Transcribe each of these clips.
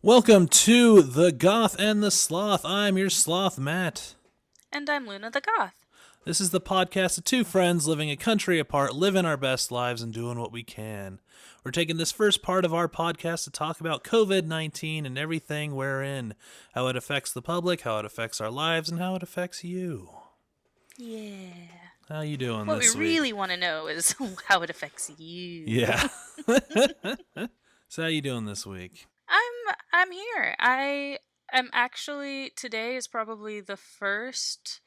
Welcome to the Goth and the Sloth. I'm your sloth, Matt. And I'm Luna the Goth. This is the podcast of two friends living a country apart, living our best lives and doing what we can. We're taking this first part of our podcast to talk about COVID-19 and everything we're in, how it affects the public, how it affects our lives, and how it affects you. Yeah. How you doing What we this week? really want to know is how it affects you. Yeah. So how you doing this week? I'm here. I am actually today is probably the first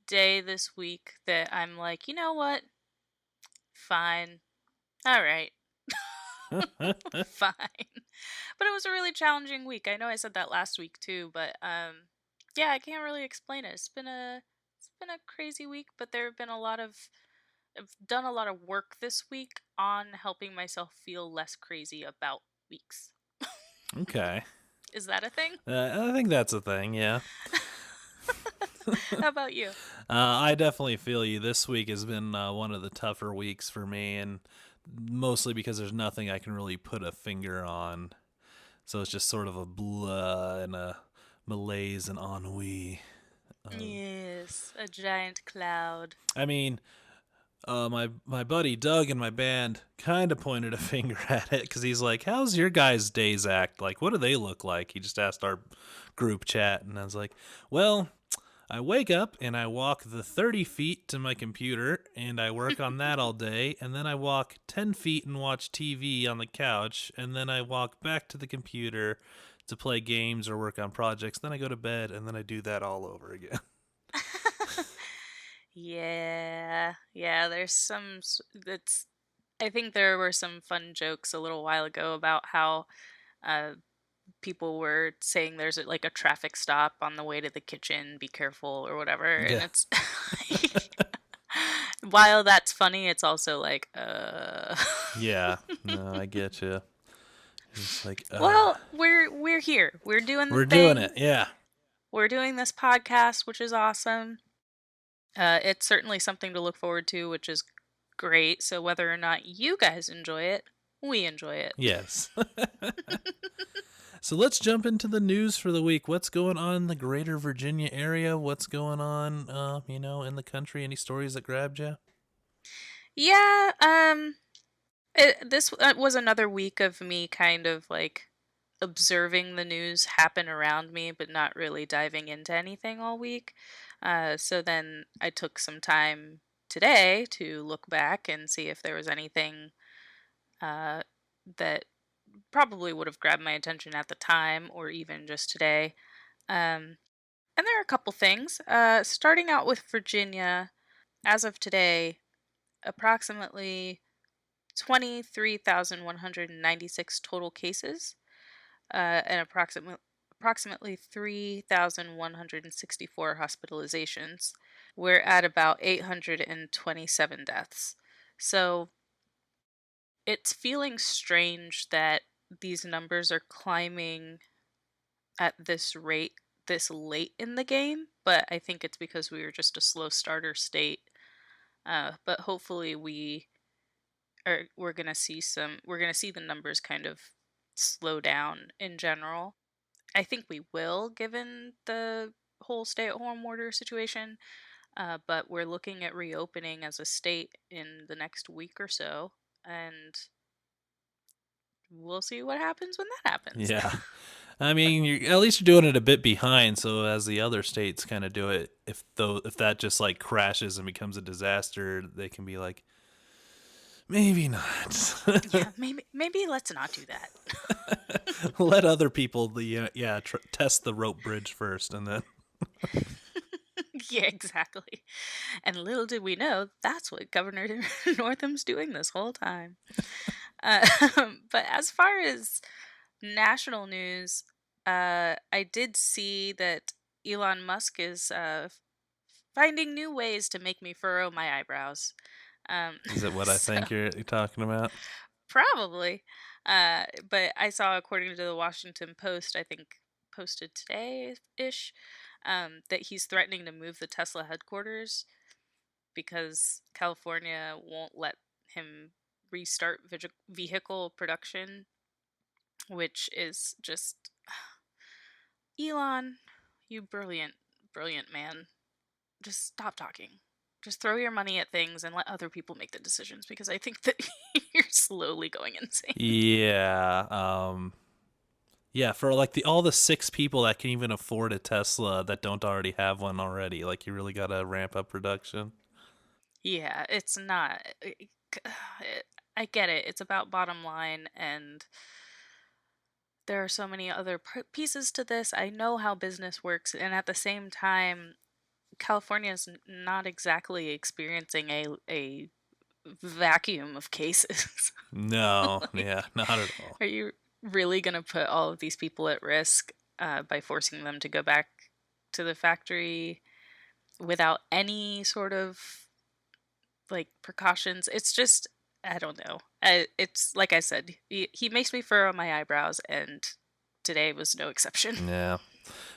day this week that I'm like, you know what? Fine. All right. Fine. But it was a really challenging week. I know I said that last week too, but yeah, I can't really explain it. It's been a crazy week, but there have been a lot of I've done a lot of work this week on helping myself feel less crazy about weeks. Okay. Is that a thing? I think that's a thing, yeah. How about you? I definitely feel you. This week has been one of the tougher weeks for me, and mostly because there's nothing I can really put a finger on. So it's just sort of a blah and a malaise and ennui. Yes, a giant cloud. I mean, my buddy Doug in my band kind of pointed a finger at it because he's like, "How's your guys' days act? Like, what do they look like?" He just asked our group chat, and I was like, "Well, I wake up and I walk the 30 feet to my computer and I work on that all day. And then I walk 10 feet and watch TV on the couch. And then I walk back to the computer to play games or work on projects. Then I go to bed and then I do that all over again." Yeah, there's that's I think there were some fun jokes a little while ago about how uh people were saying there's like a traffic stop on the way to the kitchen, be careful or whatever, and Yeah. it's while that's funny, it's also like Yeah. No, I get you. It's like, well, we're here. We're doing the we're doing it. thing. Yeah. We're doing this podcast, which is awesome. It's certainly something to look forward to, which is great. So whether or not you guys enjoy it, we enjoy it. Yes. So let's jump into the news for the week. What's going on in the greater Virginia area? What's going on, in the country? Any stories that grabbed you? Yeah, this was another week of me kind of like observing the news happen around me, but not really diving into anything all week. So then I took some time today to look back and see if there was anything uh, that probably would have grabbed my attention at the time or even just today. Um, and there are a couple things. Starting out with Virginia, as of today, approximately 23,196 total cases, and approximately 3,164 hospitalizations. We're at about 827 deaths. So it's feeling strange that these numbers are climbing at this rate this late in the game, but I think it's because we were just a slow starter state. But hopefully we're gonna see the numbers kind of slow down in general. I think we will, given the whole stay-at-home order situation. But we're looking at reopening as a state in the next week or so, and we'll see what happens when that happens. Yeah. I mean, you're at least you're doing it a bit behind, so as the other states kind of do it, if that just like crashes and becomes a disaster, they can be like, maybe not. Yeah, maybe let's not do that. Let other people test the rope bridge first, and then Yeah, exactly. And little did we know that's what Governor Northam's doing this whole time. Uh, but as far as national news, I did see that Elon Musk is finding new ways to make me furrow my eyebrows. Um, is it what I so think you're talking about? probably, but I saw according to the Washington Post, I think posted today ish, that he's threatening to move the Tesla headquarters because California won't let him restart vehicle production which is just Elon, you brilliant, brilliant man. Just stop talking. Just throw your money at things and let other people make the decisions because I think that you're slowly going insane. Yeah. Yeah, for like the all the six people that can even afford a Tesla that don't already have one already, like you really gotta ramp up production. Yeah, it's not. I get it. It's about bottom line, and there are so many other pieces to this. I know how business works, and at the same time, California is not exactly experiencing a vacuum of cases. No, yeah, Like, not at all. are you really going to put all of these people at risk by forcing them to go back to the factory without any sort of like precautions? It's just, I don't know. It's like I said, he makes me furrow my eyebrows, and today was no exception. Yeah.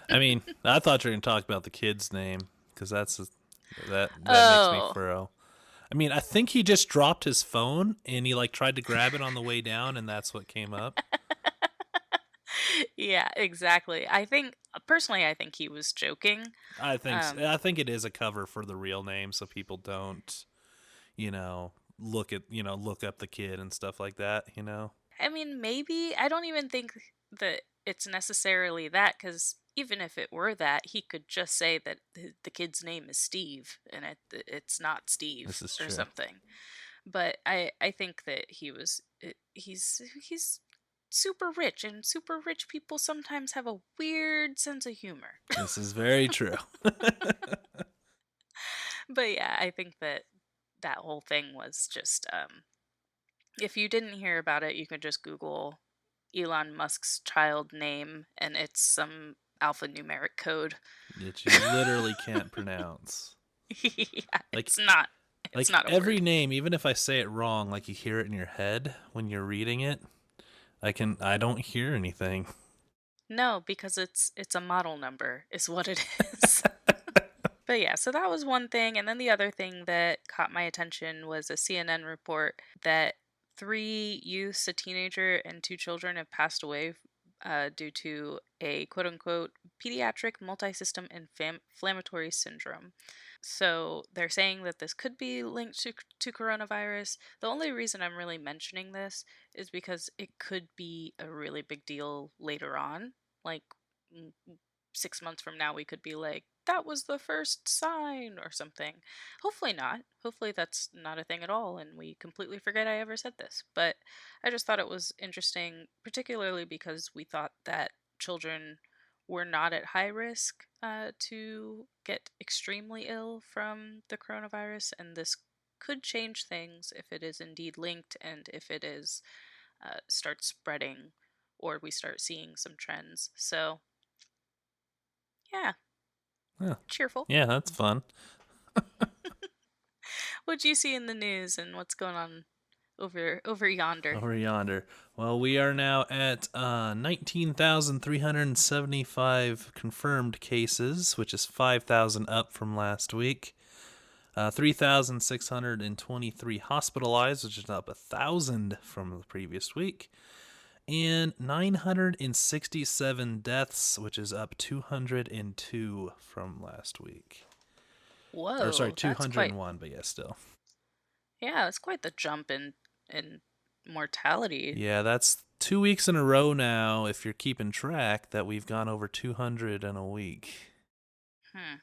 I mean, I thought you were gonna talk about the kid's name because that makes me Oh, furrow. I mean, I think he just dropped his phone and he like tried to grab it on the way down, and that's what came up. yeah, exactly. I think, personally, I think he was joking. I think it is a cover for the real name, so people don't, look up the kid and stuff like that. I mean, maybe. I don't even think that it's necessarily that, because even if it were that, he could just say that the kid's name is Steve and it's not This Steve is or true. something. But I think that he's super rich, and super rich people sometimes have a weird sense of humor. This is very true. But yeah, I think that that whole thing was just if you didn't hear about it, you could just Google Elon Musk's child name, and it's some alphanumeric code. That you literally can't pronounce. Yeah, Like it's like not a every word. name, even if I say it wrong, like you hear it in your head when you're reading it. I don't hear anything. No, because it's a model number is what it is. But yeah, so that was one thing, and then the other thing that caught my attention was a CNN report that three youths, a teenager, and two children have passed away due to a quote unquote pediatric multisystem inflammatory syndrome. So they're saying that this could be linked to coronavirus. The only reason I'm really mentioning this is because it could be a really big deal later on. Like, 6 months from now, we could be like, that was the first sign or something. Hopefully not. Hopefully that's not a thing at all and we completely forget I ever said this. But I just thought it was interesting, particularly because we thought that children were not at high risk to get extremely ill from the coronavirus, and this could change things if it is indeed linked and if it is starts spreading or we start seeing some trends. So yeah, Yeah, cheerful. yeah, that's fun. What do you see in the news and what's going on over yonder? Over yonder. Well, we are now at 19,375 confirmed cases, which is 5,000 up from last week. 3,623 hospitalized, which is up 1,000 from the previous week. And 967 deaths, which is up 202 from last week. Or sorry, Whoa, that's quite 201, but yeah, still. yeah, that's quite the jump in mortality. Yeah, that's 2 weeks in a row now, if you're keeping track, that we've gone over 200 in a week. Hmm.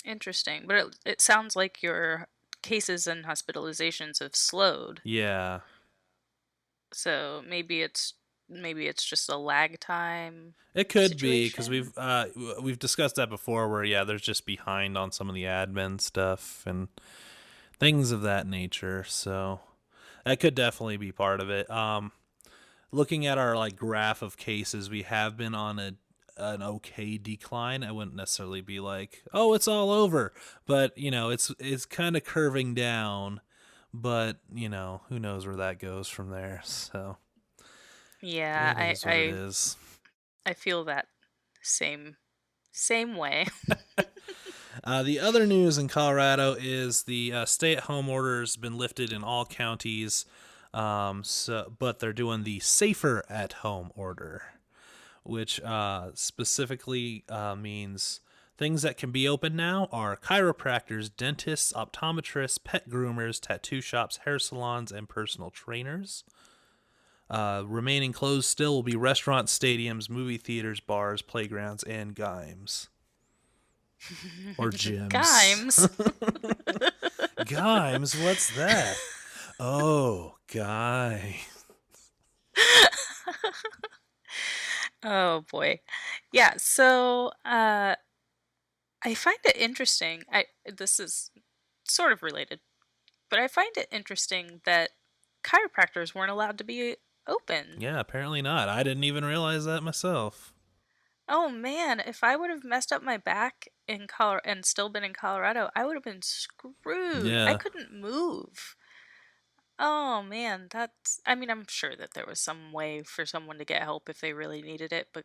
Interesting. But it sounds like your cases and hospitalizations have slowed. Yeah, So maybe it's just a lag time it could be because situation. we've discussed that before. Where yeah, there's just behind on some of the admin stuff and things of that nature. So that could definitely be part of it. Looking at our like graph of cases, we have been on an okay decline. I wouldn't necessarily be like, oh, it's all over, but it's kind of curving down. But who knows where that goes from there? So Yeah, it I is what it I is. I feel that same way. The other news in Colorado is the stay-at-home order has been lifted in all counties. But they're doing the safer at home order, which specifically means things that can be open now are chiropractors, dentists, optometrists, pet groomers, tattoo shops, hair salons, and personal trainers. Remaining closed still will be restaurants, stadiums, movie theaters, bars, playgrounds, and gyms. Or gyms. Gymes. Gyms? What's that? Oh, guy. Oh boy. Yeah, so I find it interesting. I This is sort of related, but I find it interesting that chiropractors weren't allowed to be open. Yeah, apparently not. I didn't even realize that myself. Oh man, if I would have messed up my back in Colorado and still been in Colorado, I would have been screwed. I Yeah. couldn't move. Oh man, I mean, I'm sure that there was some way for someone to get help if they really needed it, but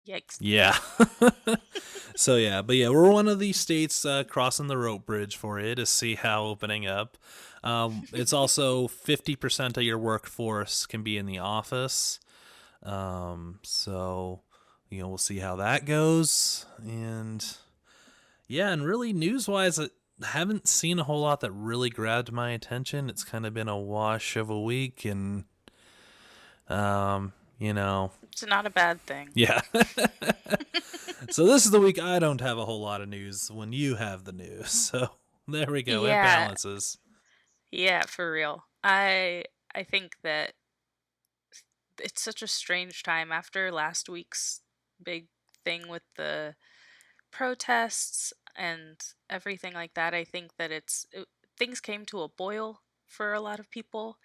yikes. Yeah. So yeah, but yeah, we're one of these states crossing the rope bridge for you to see how opening up. It's also 50% of your workforce can be in the office. So we'll see how that goes. And yeah, and really news wise, I haven't seen a whole lot that really grabbed my attention. It's kind of been a wash of a week, and um, you know, It's not a bad thing. yeah. So this is the week I don't have a whole lot of news when you have the news. So there we go. It Yeah, balances. yeah, for real. I think that it's such a strange time after last week's big thing with the protests and everything like that. I think that things came to a boil for a lot of people,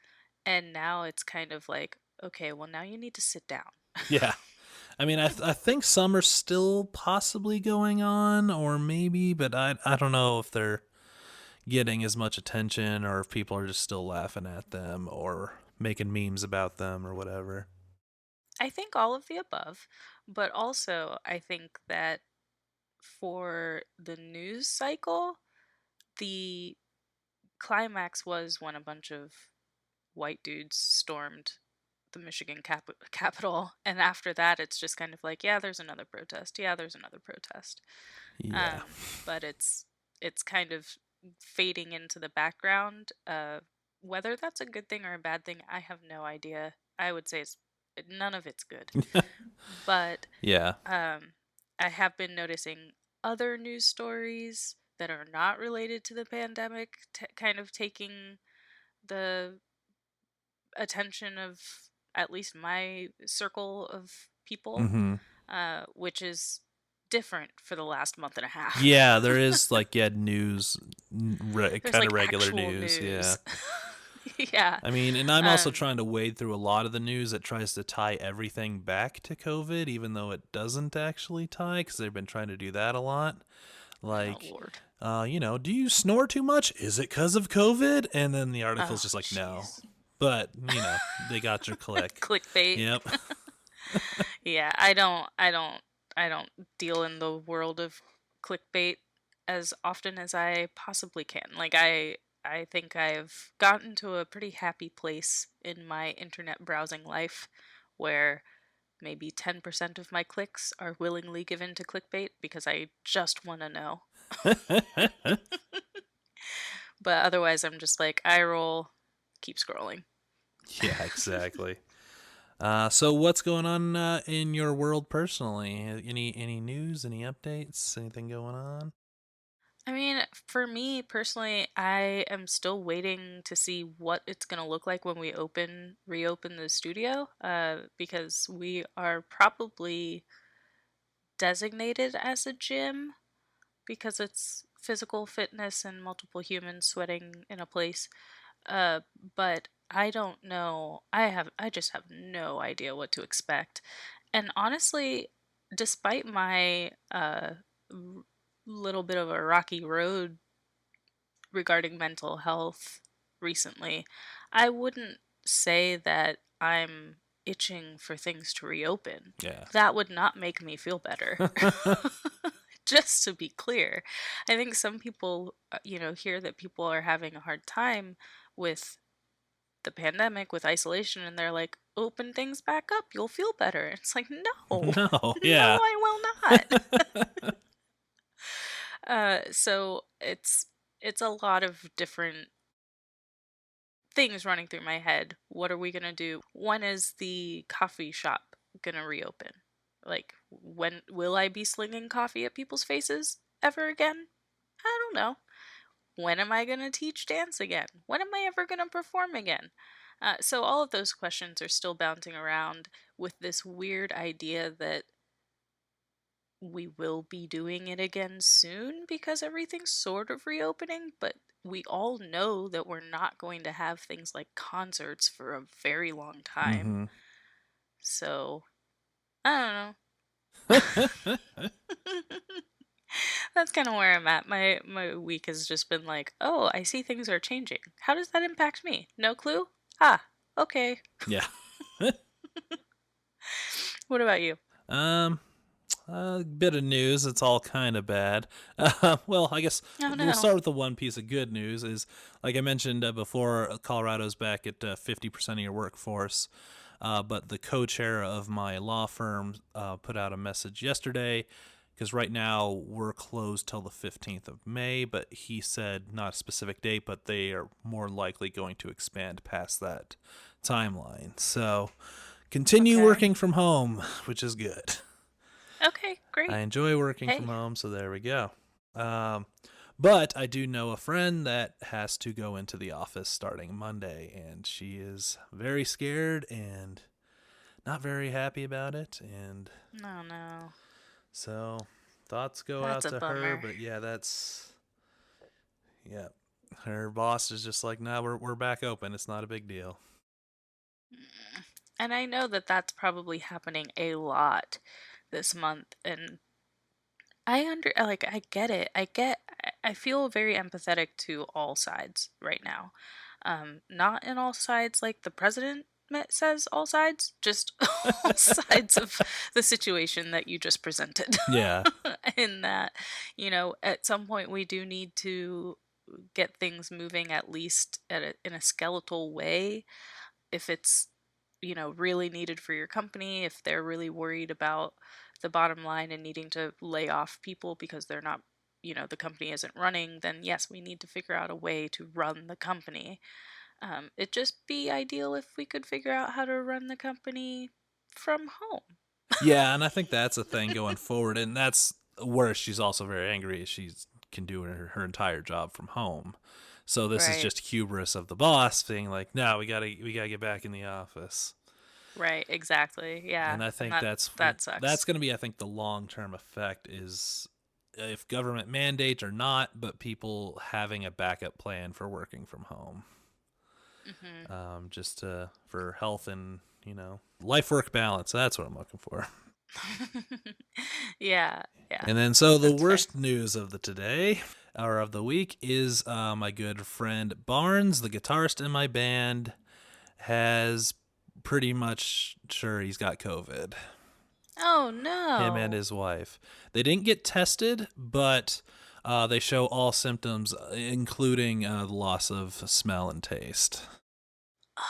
and now it's kind of like, okay, well, now you need to sit down. Yeah. I mean, I think some are still possibly going on, or maybe, but I don't know if they're getting as much attention or if people are just still laughing at them or making memes about them or whatever. I think all of the above, but also I think that for the news cycle, the climax was when a bunch of white dudes stormed the Michigan Capitol, and after that, it's just kind of like, yeah, there's another protest. Yeah, there's another protest. Yeah. But it's kind of fading into the background. Whether that's a good thing or a bad thing, I have no idea. I would say none of it's good. But Yeah. um, I have been noticing other news stories that are not related to the pandemic, kind of taking the attention of at least my circle of people, Mm-hmm. which is different for the last month and a Yeah, half. there is like news, There's kind of like regular actual news. Yeah. news. Yeah. I mean, and I'm also Um, trying to wade through a lot of the news that tries to tie everything back to COVID, even though it doesn't actually tie, because they've been trying to do that a lot. oh Like, Lord. do you snore too much? Is it because of COVID? And then the article's Oh just like, no. jeez. But, they got your click. Clickbait. Yep. Yeah, I don't deal in the world of clickbait as often as I possibly can. Like I think I've gotten to a pretty happy place in my internet browsing life where maybe 10% of my clicks are willingly given to clickbait because I just want to know. But otherwise I'm just like I roll, keep scrolling. Yeah, exactly. So what's going on in your world personally? Any news? Any updates? Anything going on? I mean, for me personally, I am still waiting to see what it's going to look like when we reopen the studio, because we are probably designated as a gym because it's physical fitness and multiple humans sweating in a place. Uh, but I don't know. I just have no idea what to expect. And honestly, despite my little bit of a rocky road regarding mental health recently, I wouldn't say that I'm itching for things to reopen. Yeah. That would not make me feel better. Just to be clear, I think some people, hear that people are having a hard time with the pandemic with isolation, and they're like, open things back up, you'll feel better. It's like, no, No, no, yeah. I will not. So it's a lot of different things running through my head. What are we gonna do? One is the coffee shop gonna reopen? Like, when will I be slinging coffee at people's faces ever again? I don't know. When am I gonna teach dance again? When am I ever gonna perform again? So all of those questions are still bouncing around with this weird idea that we will be doing it again soon because everything's sort of reopening, but we all know that we're not going to have things like concerts for a very long time. Hmm. So, I don't know. That's kind of where I'm at. My week has just been like, "Oh, I see things are changing. How does that impact me? No clue?" Ah, okay. Yeah. What about you? um, a bit of news. It's all kind of bad. Well, I guess Oh we'll no. start with the one piece of good news. Is like I mentioned before, Colorado's back at 50% of your workforce. But the co-chair of my law firm put out a message yesterday because right now we're closed till the 15th of May, but he said not a specific date, but they are more likely going to expand past that timeline. So continue Okay. working from home, which is good. Okay, I great. enjoy working from Hey. home, so there we go. Um, but I do know a friend that has to go into the office starting Monday, and she is very scared and not very happy about it. And No, no. so thoughts go That's out a to her, bummer. but yeah, yeah. Her boss is just like, "Nah, we're back open. It's not a big deal." Mm. And I know that that's probably happening a lot this month, and I get it. I feel very empathetic to all sides right now. Not in all sides like the president says all sides, just all sides of the situation that you just presented. Yeah, In that, at some point we do need to get things moving, at least in a skeletal way, if it's really needed for your company, if they're really worried about the bottom line and needing to lay off people because they're not, the company isn't running, then yes, we need to figure out a way to run the company. It'd just be ideal if we could figure out how to run the company from home. yeah, and I think that's a thing going forward, and that's where she's also very angry. Is she can do her entire job from home. So this is Right. just hubris of the boss being like, "No, we gotta get back in the office." Right, exactly. Yeah. And I And think that that's sucks. going to be, I think, the long term effect is if government mandates or not, but people having a backup plan for working from home, Mhm. just for health and life work balance. That's what I'm looking for. Yeah, yeah. And then so the That's fair. worst news of the today or of the week is my good friend Barnes, the guitarist in my band, has pretty much sure he's got COVID. Oh Him and no. his wife. They didn't get tested, but they show all symptoms, including the loss of smell and taste.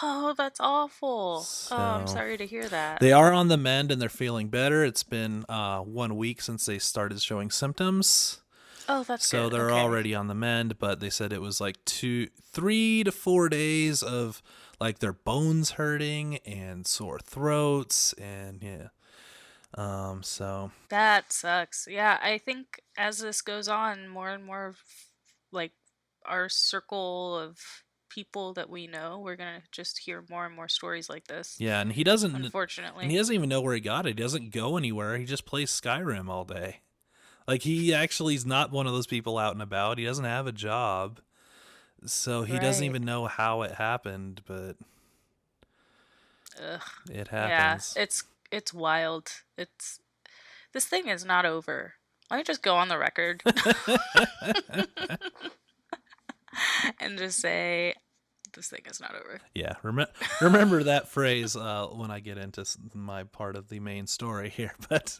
Oh, that's awful. Oh, I'm So sorry to hear that. they are on the mend and they're feeling better. It's been 1 week since they started showing symptoms. Oh, that's So good. they're Okay. already on the mend, but they said it was like 3 to 4 days of like their bones hurting and sore throats and yeah. So That sucks. Yeah, I think as this goes on, more and more like our circle of people that we know, we're gonna just hear more and more stories like this, yeah, and he unfortunately. doesn't even know where he got it. He doesn't go anywhere. He just plays Skyrim all day. Like he actually is not one of those people out and about. He doesn't have a job. So he doesn't Right. even know how it happened, but Ugh. it Yeah, happens. it's wild. It's This thing is not over. Let me just go on the record and just say this thing is not over. Yeah, remember that phrase when I get into my part of the main story here. But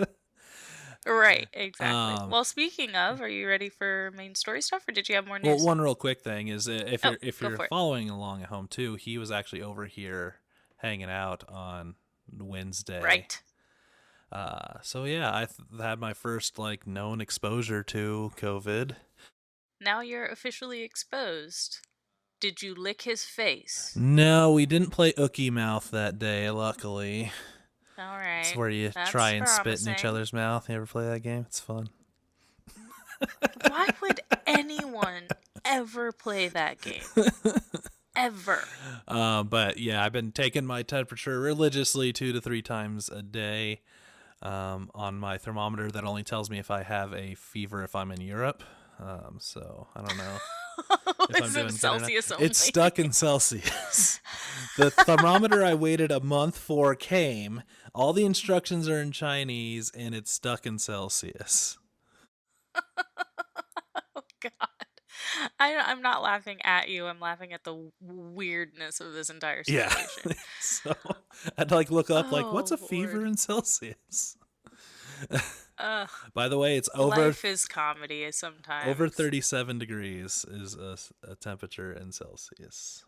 Right, exactly. Um, Well, speaking of, are you ready for main story stuff, or did you have more well, news? one real quick thing is Oh, if go you're for it. following along at home too, he was actually over here hanging out on Wednesday. Right. So yeah, had my first like known exposure to COVID. Now you're officially exposed. Did you lick his face? No, we didn't play Ookie Mouth that day, luckily. All It's right. where you try That's and spit in each promising. other's mouth. You ever play that game? It's fun. Why would anyone ever play that game? Ever. But yeah, I've been taking my temperature religiously 2 to 3 times a day on my thermometer that only tells me if I have a fever if I'm in Europe. So I don't know if I'm It's in doing good or not. Celsius It's only. stuck in Celsius. The thermometer I waited a month for came. All the instructions are in Chinese, and it's stuck in Celsius. Oh God. I'm not laughing at you. I'm laughing at the weirdness of this entire Yeah. situation. So I'd like look up like what's Oh a fever Lord. in Celsius. Ugh. By the way, it's Life is comedy over sometimes. 37 degrees is a temperature in Celsius.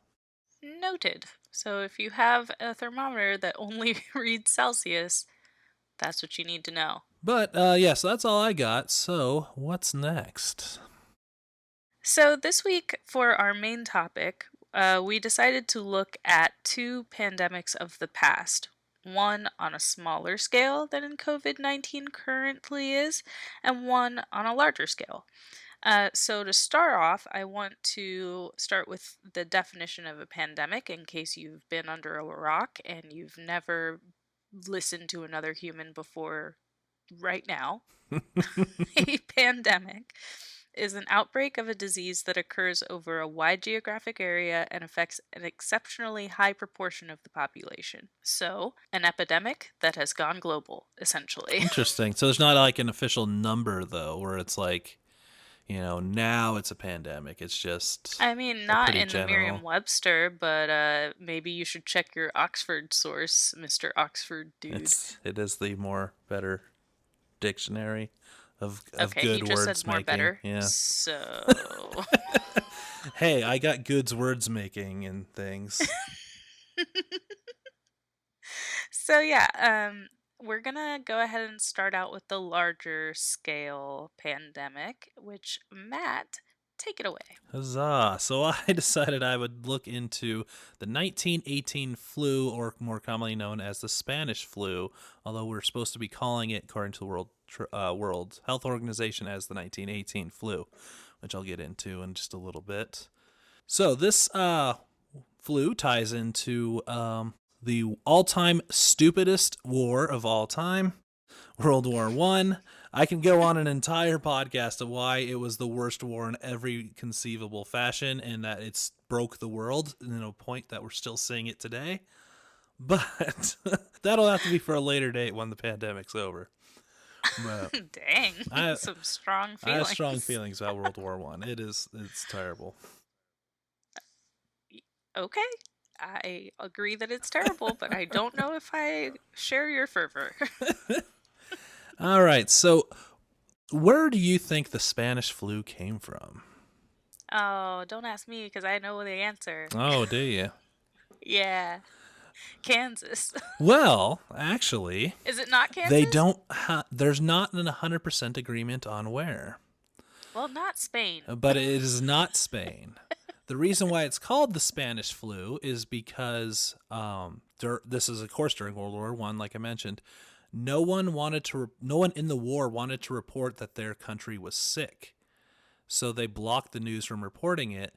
Noted. So if you have a thermometer that only reads Celsius, that's what you need to know. But yeah, so that's all I got. So what's next? So, this week for our main topic, we decided to look at two pandemics of the past. One on a smaller scale than in COVID 19 currently is, and one on a larger scale. So, to start off, I want to start with the definition of a pandemic in case you've been under a rock and you've never listened to another human before right now. A pandemic is an outbreak of a disease that occurs over a wide geographic area and affects an exceptionally high proportion of the population. So, an epidemic that has gone global, essentially. Interesting. So there's not like an official number though, where it's like, now it's a pandemic. It's just I mean, a not pretty in the Merriam general. Webster, but maybe you should check your Oxford source, Mr. Oxford dude. It is the more better dictionary of Okay, he good just said words more making. better. Yeah. So. Hey, I got goods words making and things. So yeah, we're gonna go ahead and start out with the larger scale pandemic, which Matt, take it away. Huzzah. So I decided I would look into the 1918 flu, or more commonly known as the Spanish flu, although we're supposed to be calling it, according to the World Health Organization, as the 1918 flu, which I'll get into in just a little bit. So this flu ties into the all-time stupidest war of all time, World War One. I can go on an entire podcast of why it was the worst war in every conceivable fashion, and that it's broke the world, and a point that we're still seeing it today. But that'll have to be for a later date when the pandemic's over. But Dang, I some strong I have strong feelings. feelings about World War One. It's terrible. Okay, I agree that it's terrible, but I don't know if I share your fervor. All right, so where do you think the Spanish flu came from? Oh, don't ask me because I know the answer. Oh, do you? Yeah, Kansas. Well, actually, Is it not they Kansas? don't. There's not an 100% agreement on where, Well, not Spain. but it is not Spain. The reason why it's called the Spanish flu is because this is, of course, during World War One, like I mentioned. No one in the war wanted to report that their country was sick, so they blocked the news from reporting it.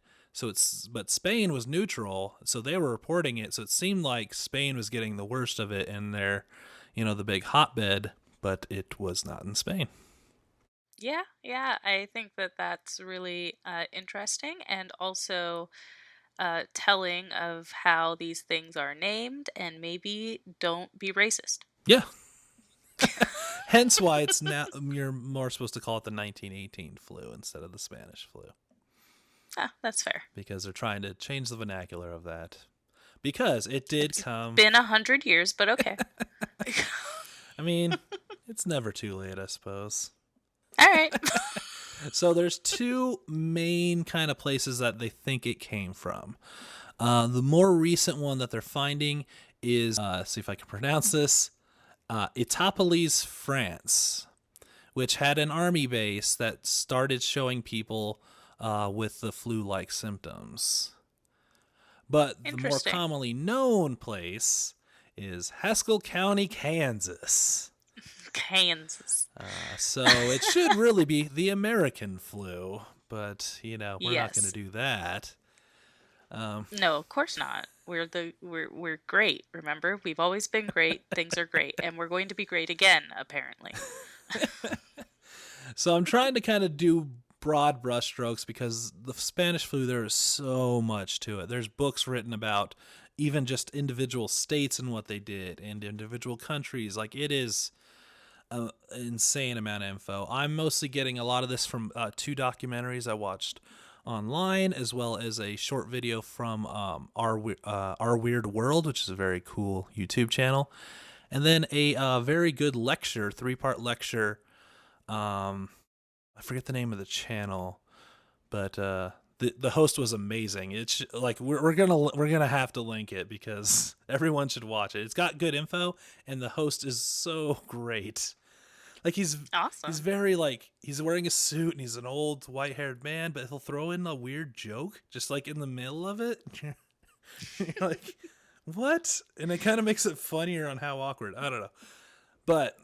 But Spain was neutral, so they were reporting it. So it seemed like Spain was getting the worst of it in their, the big hotbed, but it was not in Spain. Yeah, yeah, I think that that's really interesting and also telling of how these things are named and maybe don't be racist. Yeah. Hence why it's now you're more supposed to call it the 1918 flu instead of the Spanish flu, Ah, that's fair. because they're trying to change the vernacular of that. Because it did It's come. been 100 years, but okay. I mean, It's never too late, I suppose. All right. So there's two main kind of places that they think it came from. The more recent one that they're finding is, see if I can pronounce this, Etopolis, France, which had an army base that started showing people with the flu-like symptoms. But the more Interesting. commonly known place is Haskell County, Kansas. Kansas. So it should really be the American flu, but we're not going to Yes. do that. No, of course not. We're great. Remember, we've always been great. Things are great, and we're going to be great again. Apparently. So I'm trying to kind of do broad brushstrokes because the Spanish flu, there is so much to it. There's books written about even just individual states and what they did and individual countries. Like, it is an insane amount of info. I'm mostly getting a lot of this from two documentaries I watched online, as well as a short video from Our Weird World, which is a very cool YouTube channel, and then a very good lecture, 3-part lecture. I forget the name of the channel, but the host was amazing. It's like we're gonna have to link it because everyone should watch it. It's got good info, and the host is so great. Like, he's Awesome. very, like, he's wearing a suit and he's an old white haired man, but he'll throw in a weird joke just like in the middle of it. You're like, what? And it kind of makes it funnier on how awkward. I don't know, but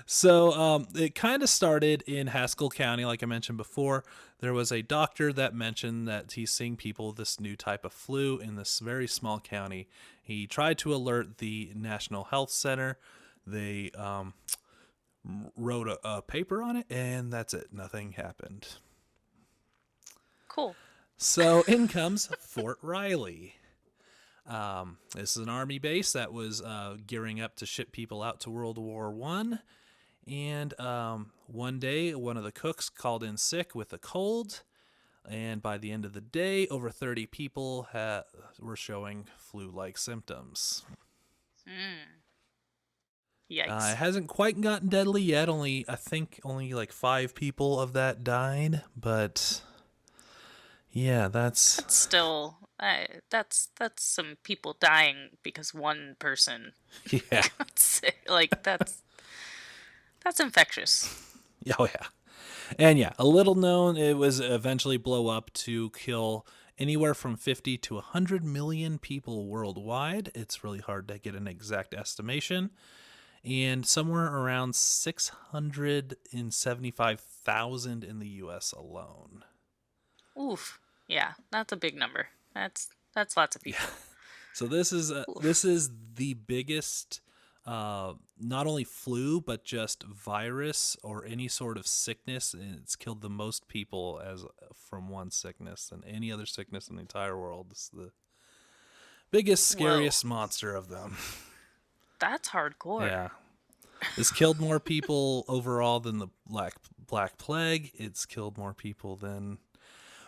so it kind of started in Haskell County, like I mentioned before. There was a doctor that mentioned that he's seeing people with this new type of flu in this very small county. He tried to alert the National Health Center. They wrote a paper on it, and that's it. Nothing happened. Cool. So in comes Fort Riley. This is an army base that was gearing up to ship people out to World War One. And one day, one of the cooks called in sick with a cold. And by the end of the day, over 30 people were showing flu-like symptoms. Mm. It Yikes. hasn't quite gotten deadly yet. I think only like 5 people of that died. But yeah, that's That's still that's some people dying because one person yeah, got sick. Like that's infectious. oh yeah, and yeah. A little known, it was eventually blow up to kill anywhere from 50 to 100 million people worldwide. It's really hard to get an exact estimation, and somewhere around 675,000 in the U.S. alone. Oof. Yeah, that's a big number. That's lots of Yeah. people. So this is Oof. this is the biggest, not only flu but just virus or any sort of sickness, and it's killed the most people as from one sickness than any other sickness in the entire world. It's the biggest, Whoa. scariest monster of them. That's hardcore. Yeah, this killed more people overall than the Black Plague. It's killed more people than,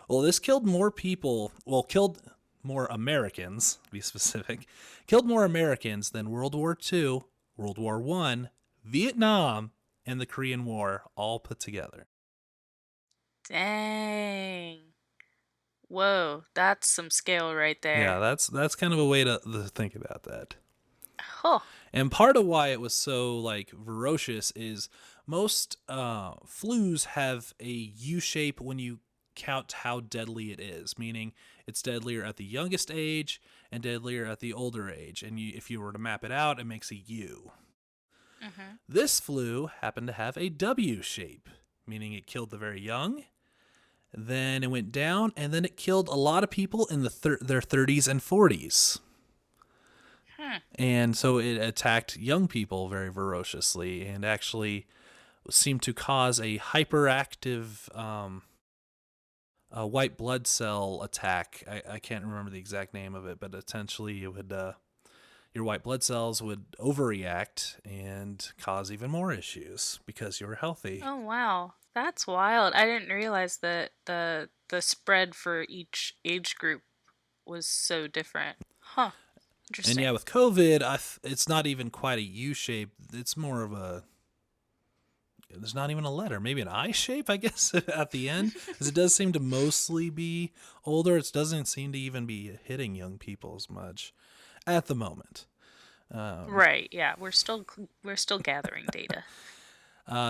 well, this killed more people. Well, killed more Americans, to be specific. Killed more Americans than World War II, World War One, Vietnam, and the Korean War all put together. Dang. Whoa, that's some scale right Yeah, there. that's kind of a way to think about that. Huh. And part of why it was so, like, ferocious is most flus have a U shape when you count how deadly it is, meaning it's deadlier at the youngest age and deadlier at the older age. And if you were to map it out, it makes a U. Mhm. This flu happened to have a W shape, meaning it killed the very young, then it went down, and then it killed a lot of people in their 30s and 40s. Hmm. And so it attacked young people very ferociously and actually seemed to cause a hyperactive white blood cell attack. I can't remember the exact name of it, but essentially it would, your white blood cells would overreact and cause even more issues because you were healthy. Oh wow. That's wild. I didn't realize that the spread for each age group was so different. Huh. And Interesting. yeah, with COVID, it's not even quite a U shape. It's more of a, there's not even a letter, maybe an I shape, I guess, at the end, because it does seem to mostly be older. It doesn't seem to even be hitting young people as much at the moment. Um, Right. Yeah, we're still gathering data.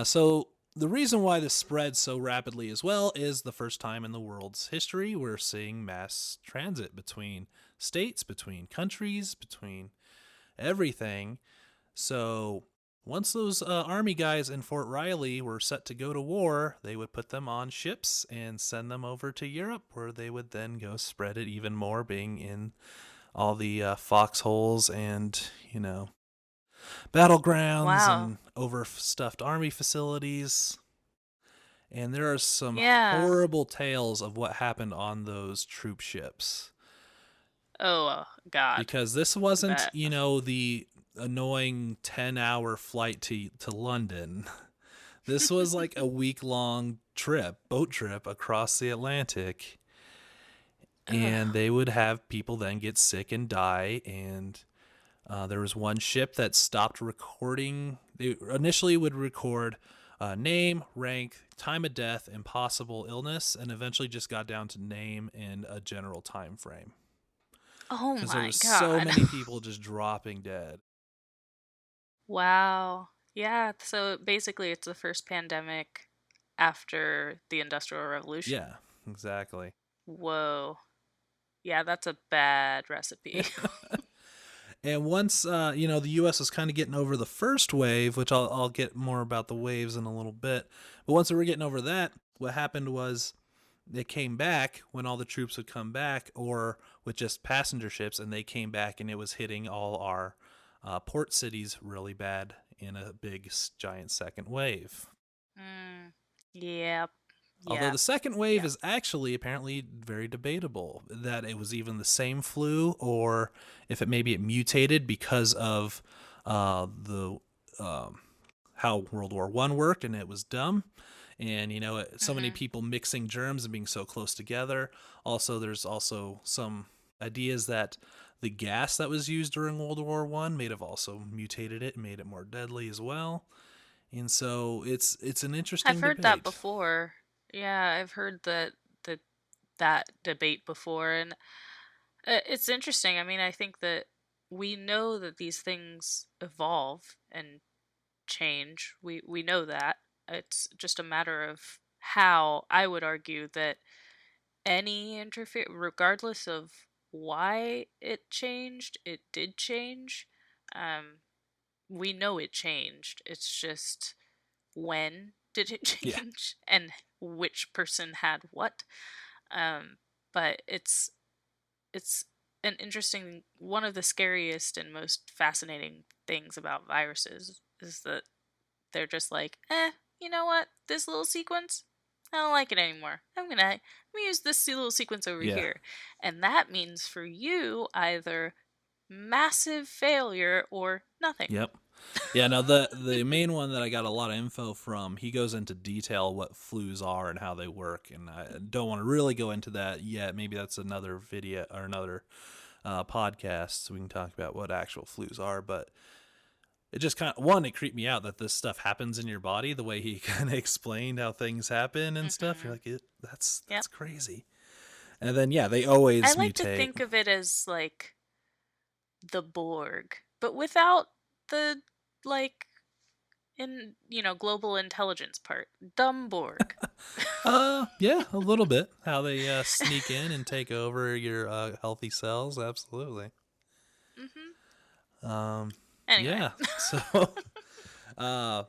so the reason why this spread so rapidly as well is the first time in the world's history we're seeing mass transit between states, between countries, between everything. So once those army guys in Fort Riley were set to go to war, they would put them on ships and send them over to Europe, where they would then go spread it even more, being in all the foxholes and, battlegrounds Wow. and overstuffed army facilities. And there are some Yeah. horrible tales of what happened on those troop ships. Oh, God. Because this I wasn't, bet. the annoying 10-hour flight to London. This was like a week long boat trip across the Atlantic. Ugh. And they would have people then get sick and die. And there was one ship that stopped recording. They initially would record name, rank, time of death, and possible illness, and eventually just got down to name and a general time frame Oh because there my was so God. many people just dropping dead. Wow. Yeah, so basically it's the first pandemic after the Industrial Revolution. Yeah, exactly. Whoa. Yeah, that's a bad recipe. And once the U.S. was kind of getting over the first wave, which I'll get more about the waves in a little bit. But once we were getting over that, what happened was they came back when all the troops would come back, or with just passenger ships, and they came back, and it was hitting all our port cities really bad in a big giant second wave. Mm. Yep. Although the Yep. second wave Yep. is actually apparently very debatable, that it was even the same flu, or if it mutated because of the how World War One worked, and it was dumb, and so many Mhm. people mixing germs and being so close together. Also, there's also some ideas that the gas that was used during World War One may have also mutated it and made it more deadly as well. And so it's an I've interesting heard that debate. before. Yeah, I've heard that that debate before, and it's interesting. I mean, I think that we know that these things evolve and change. We know that. It's just a matter of how. I would argue that any interfere, regardless of why it changed, it did change. Um, we know it changed. It's just when did it Yeah. change and which person had what. Um, but it's an interesting, one of the scariest and most fascinating things about viruses is that they're just like, you know what? This little sequence, I don't like it anymore. I'm gonna use this little sequence over Yeah. here, and that means for you either massive failure or nothing. Yep. Yeah, now the main one that I got a lot of info from, he goes into detail what flus are and how they work, and I don't want to really go into that yet. Maybe that's another video or another podcast, so we can talk about what actual flus are. But it just kind of, one, it creeped me out that this stuff happens in your body the way he kind of explained how things happen and stuff. You're Hmm. like, that's Yep. crazy. And then yeah, they I always like to mutate. think of it as like the Borg, but without the like in global intelligence part. Dumb Borg. Yeah, a little bit. How they sneak in and take over your healthy cells. Absolutely. Hmm. Um, Anyway. yeah. So, uh,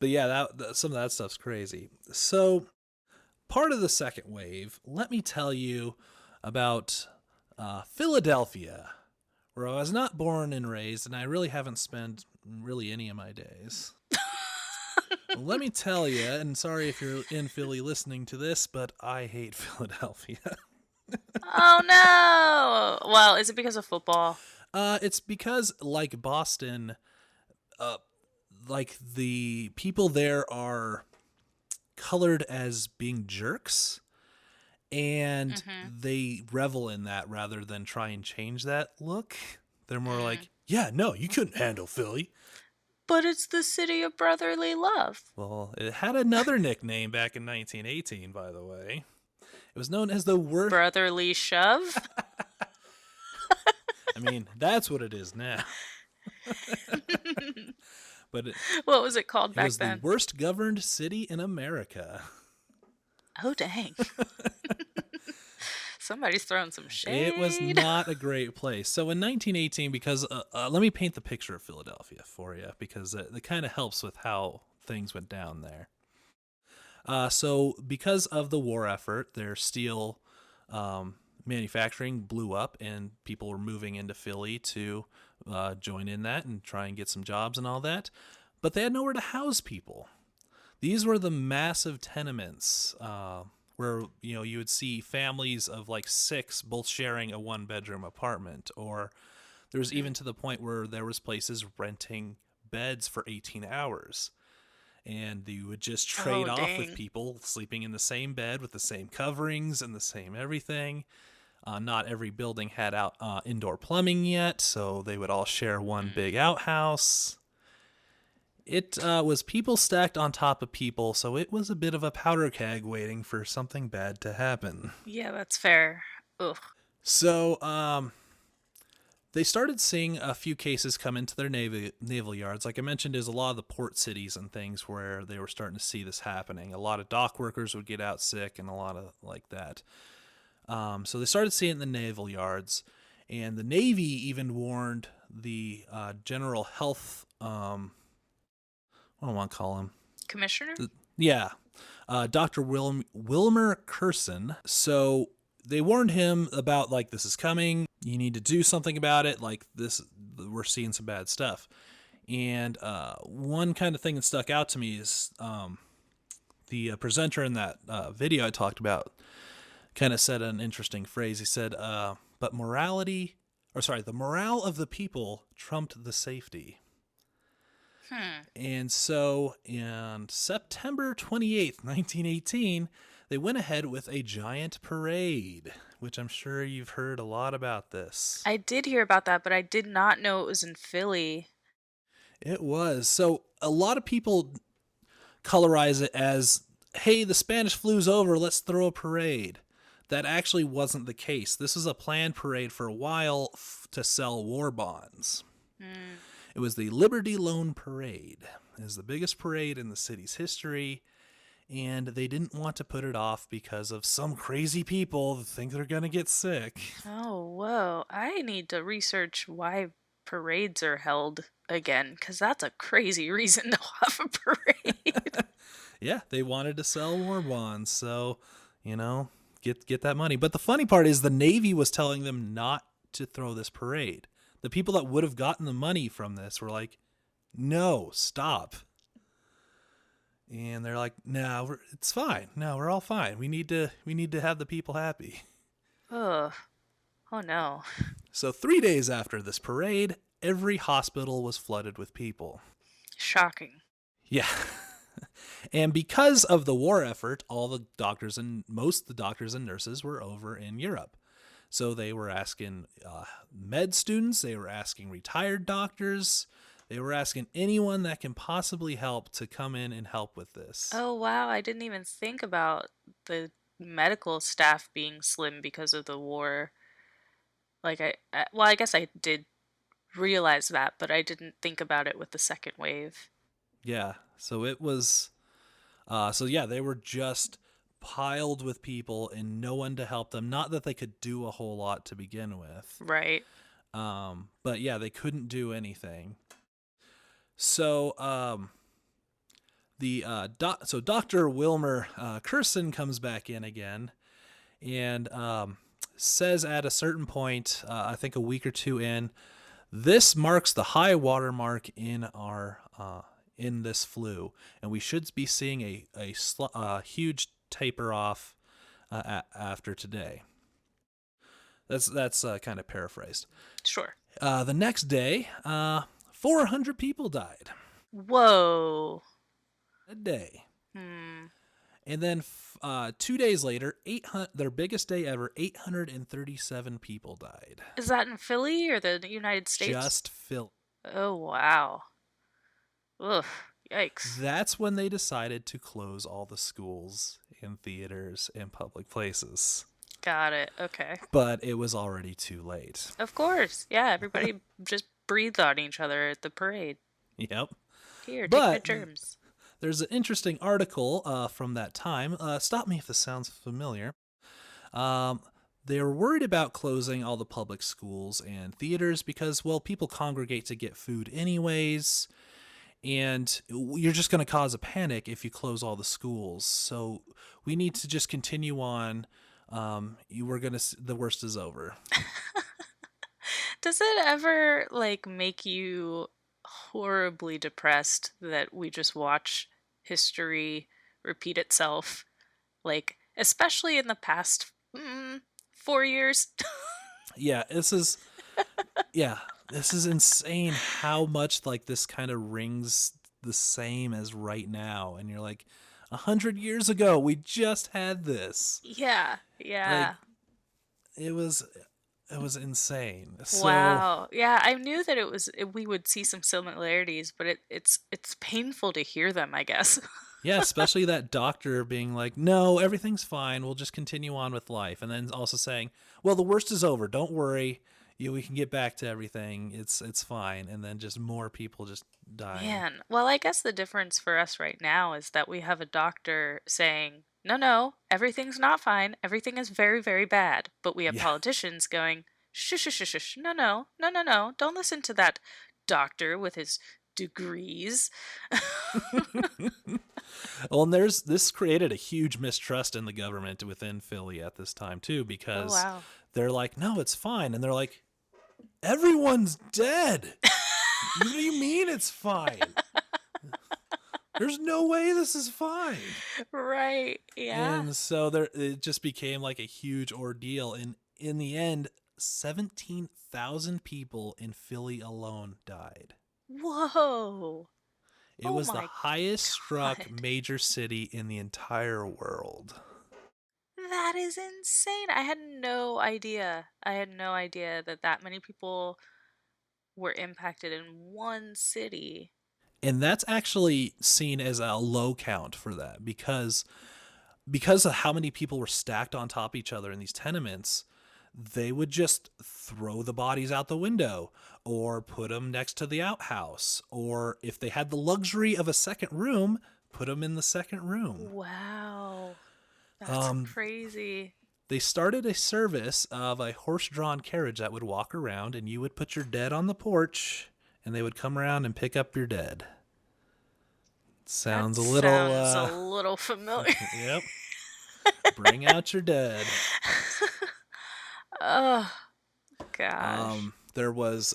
but yeah, some of that stuff's crazy. So, part of the second wave, let me tell you about Philadelphia, where I was not born and raised, and I really haven't spent really any of my days. Well, let me tell you, and sorry if you're in Philly listening to this, but I hate Philadelphia. Oh no! Well, is it because of football? It's because, like Boston, uh, like the people there are colored as being jerks, and Hmm. they revel in that rather than try and change that look. They're more Mm. like, yeah, no, you couldn't handle Philly. But it's the city of brotherly love. Well, it had another nickname back in 1918, by the way. It was known as the worst. Brotherly shove? I mean, that's what it is now. But What was it called it back was the then? worst governed city in America. Oh, dang. Somebody's throwing some It was shade. not a great place. So in 1918, because let me paint the picture of Philadelphia for you, because it kind of helps with how things went down there. So because of the war effort, their steel manufacturing blew up, and people were moving into Philly to join in that and try and get some jobs and all that. But they had nowhere to house people. These were the massive tenements where you would see families of like six both sharing a one-bedroom apartment, or there was even to the point where there was places renting beds for 18 hours, and you would just trade Oh, off with dang. people sleeping in the same bed with the same coverings and the same everything. Not every building had out indoor plumbing yet, so they would all share one big Mm. outhouse. It was people stacked on top of people, so it was a bit of a powder keg waiting for something bad to happen. Yeah, that's fair. Ugh. So they started seeing a few cases come into their naval yards. Like I mentioned, there's a lot of the port cities and things where they were starting to see this happening. A lot of dock workers would get out sick and a lot of like that. So they started seeing it in the naval yards, and the Navy even warned the general health. What do I want to call him? Commissioner? Yeah, Dr. Wilmer Curson. So they warned him about like this is coming. You need to do something about it. Like this, we're seeing some bad stuff. And one kind of thing that stuck out to me is the presenter in that video I talked about kind of said an interesting phrase. He said, "But the morale of the people trumped the safety." Hmm. And so on September 28th, 1918, they went ahead with a giant parade, which I'm sure you've heard a lot about this. I did hear about that, but I did not know it was in Philly. It was. So a lot of people colorize it as, hey, the Spanish flu's over, let's throw a parade. That actually wasn't the case. This was a planned parade for a while to sell war bonds. Hmm. It was the Liberty Loan Parade. It is the biggest parade in the city's history, and they didn't want to put it off because of some crazy people that think they're going to get sick. Oh, whoa. I need to research why parades are held again, because that's a crazy reason to have a parade. Yeah, they wanted to sell war bonds, so, you know, get that money. But the funny part is the Navy was telling them not to throw this parade. The people that would have gotten the money from this were like, "No, stop." And they're like, "No, it's fine. No, we're all fine. We need to have the people happy." Ugh. Oh no. So 3 days after this parade, every hospital was flooded with people. Shocking. Yeah. And because of the war effort, all the doctors and most of the doctors and nurses were over in Europe. So they were asking med students, they were asking retired doctors, they were asking anyone that can possibly help to come in and help with this. Oh wow, I didn't even think about the medical staff being slim because of the war. Like well, I guess I did realize that, but I didn't think about it with the second wave. Yeah. So it was, so yeah, they were just piled with people and no one to help them. Not that they could do a whole lot to begin with. Right. But yeah, they couldn't do anything. So so Dr. Wilmer Curson comes back in again and says at a certain point, I think a week or two in, this marks the high water mark in our in this flu, and we should be seeing a huge taper off after today. That's kind of paraphrased. Sure. The next day, 400 people died Whoa. a day. Hmm. And then 2 days later, 800, their biggest day ever, 837 people died. Is that in Philly or the United States? Just Philly. Oh, wow. Ugh. Yikes. That's when they decided to close all the schools and theaters and public places. Got it. Okay. But it was already too late. Of course. Yeah, everybody just breathed on each other at the parade. Yep. Here, take my But germs. there's an interesting article from that time. Stop me if this sounds familiar. Um, they were worried about closing all the public schools and theaters because, well, people congregate to get food anyways, and you're just going to cause a panic if you close all the schools. So we need to just continue on. You were gonna. The worst is over. Does it ever, like, make you horribly depressed that we just watch history repeat itself? Like, especially in the past 4 years? Yeah, this is. Yeah, this is insane. How much like this kind of rings the same as right now, and you're like, 100 years ago, we just had this. Yeah, Like yeah. it was it was insane. So Wow. Yeah, I knew that we would see some similarities, but it's painful to hear them, I guess. yeah, especially that doctor being like, "No, everything's fine. We'll just continue on with life," and then also saying, "Well, the worst is over. Don't worry. We can get back to everything. It's fine." And then just more people just dying. Man, well, I guess the difference for us right now is that we have a doctor saying, no, no, everything's not fine. Everything is very, very bad. But we have Yeah. politicians going, shush, shush, shush, shush. No, no, no, no, no. Don't listen to that doctor with his degrees. Well, and there's this created a huge mistrust in the government within Philly at this time too, Oh, because wow. they're like, "No, it's fine," and they're like, "Everyone's dead. What do you mean it's fine? There's no way this is fine." Right. Yeah. And so there, it just became like a huge ordeal, and in the end, 17,000 people in Philly alone died. Whoa. It Oh was the my highest struck God. major city in the entire world. That is insane. I had no idea. I had no idea that that many people were impacted in one city. And that's actually seen as a low count for that because of how many people were stacked on top of each other in these tenements. They would just throw the bodies out the window or put them next to the outhouse, or if they had the luxury of a second room, put them in the second room. Wow. That's um, crazy. they started a service of a horse-drawn carriage that would walk around, and you would put your dead on the porch, and they would come around and pick up your dead. That Sounds a little sounds a little familiar. yep. Bring out your dead. Oh, gosh. There was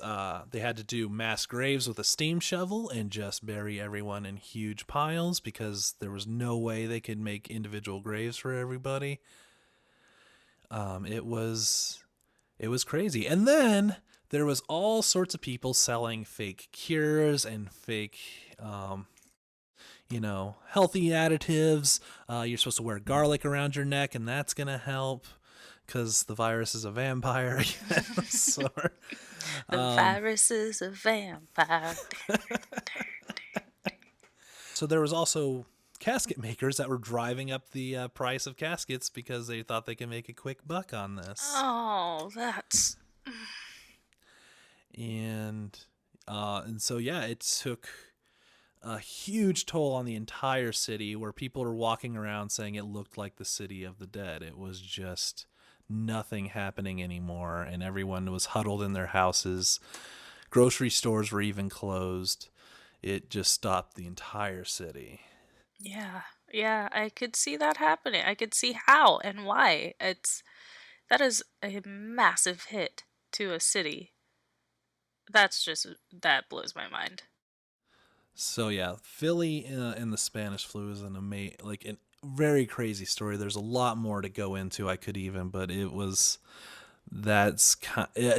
they had to do mass graves with a steam shovel and just bury everyone in huge piles because there was no way they could make individual graves for everybody. It was crazy. And then there was all sorts of people selling fake cures and fake healthy additives. You're supposed to wear garlic around your neck, and that's gonna help because the virus is a vampire. So, The virus is a vampire. so there was also casket makers that were driving up the price of caskets because they thought they could make a quick buck on this. Oh, that's. And so yeah, it took a huge toll on the entire city where people were walking around saying it looked like the city of the dead. It was just nothing happening anymore, and everyone was huddled in their houses. Grocery stores were even closed. It just stopped the entire city. Yeah. Yeah, I could see that happening. I could see how and why. That is a massive hit to a city. That blows my mind. So yeah, Philly in the Spanish flu is a very crazy story. There's a lot more to go into. I could even, but it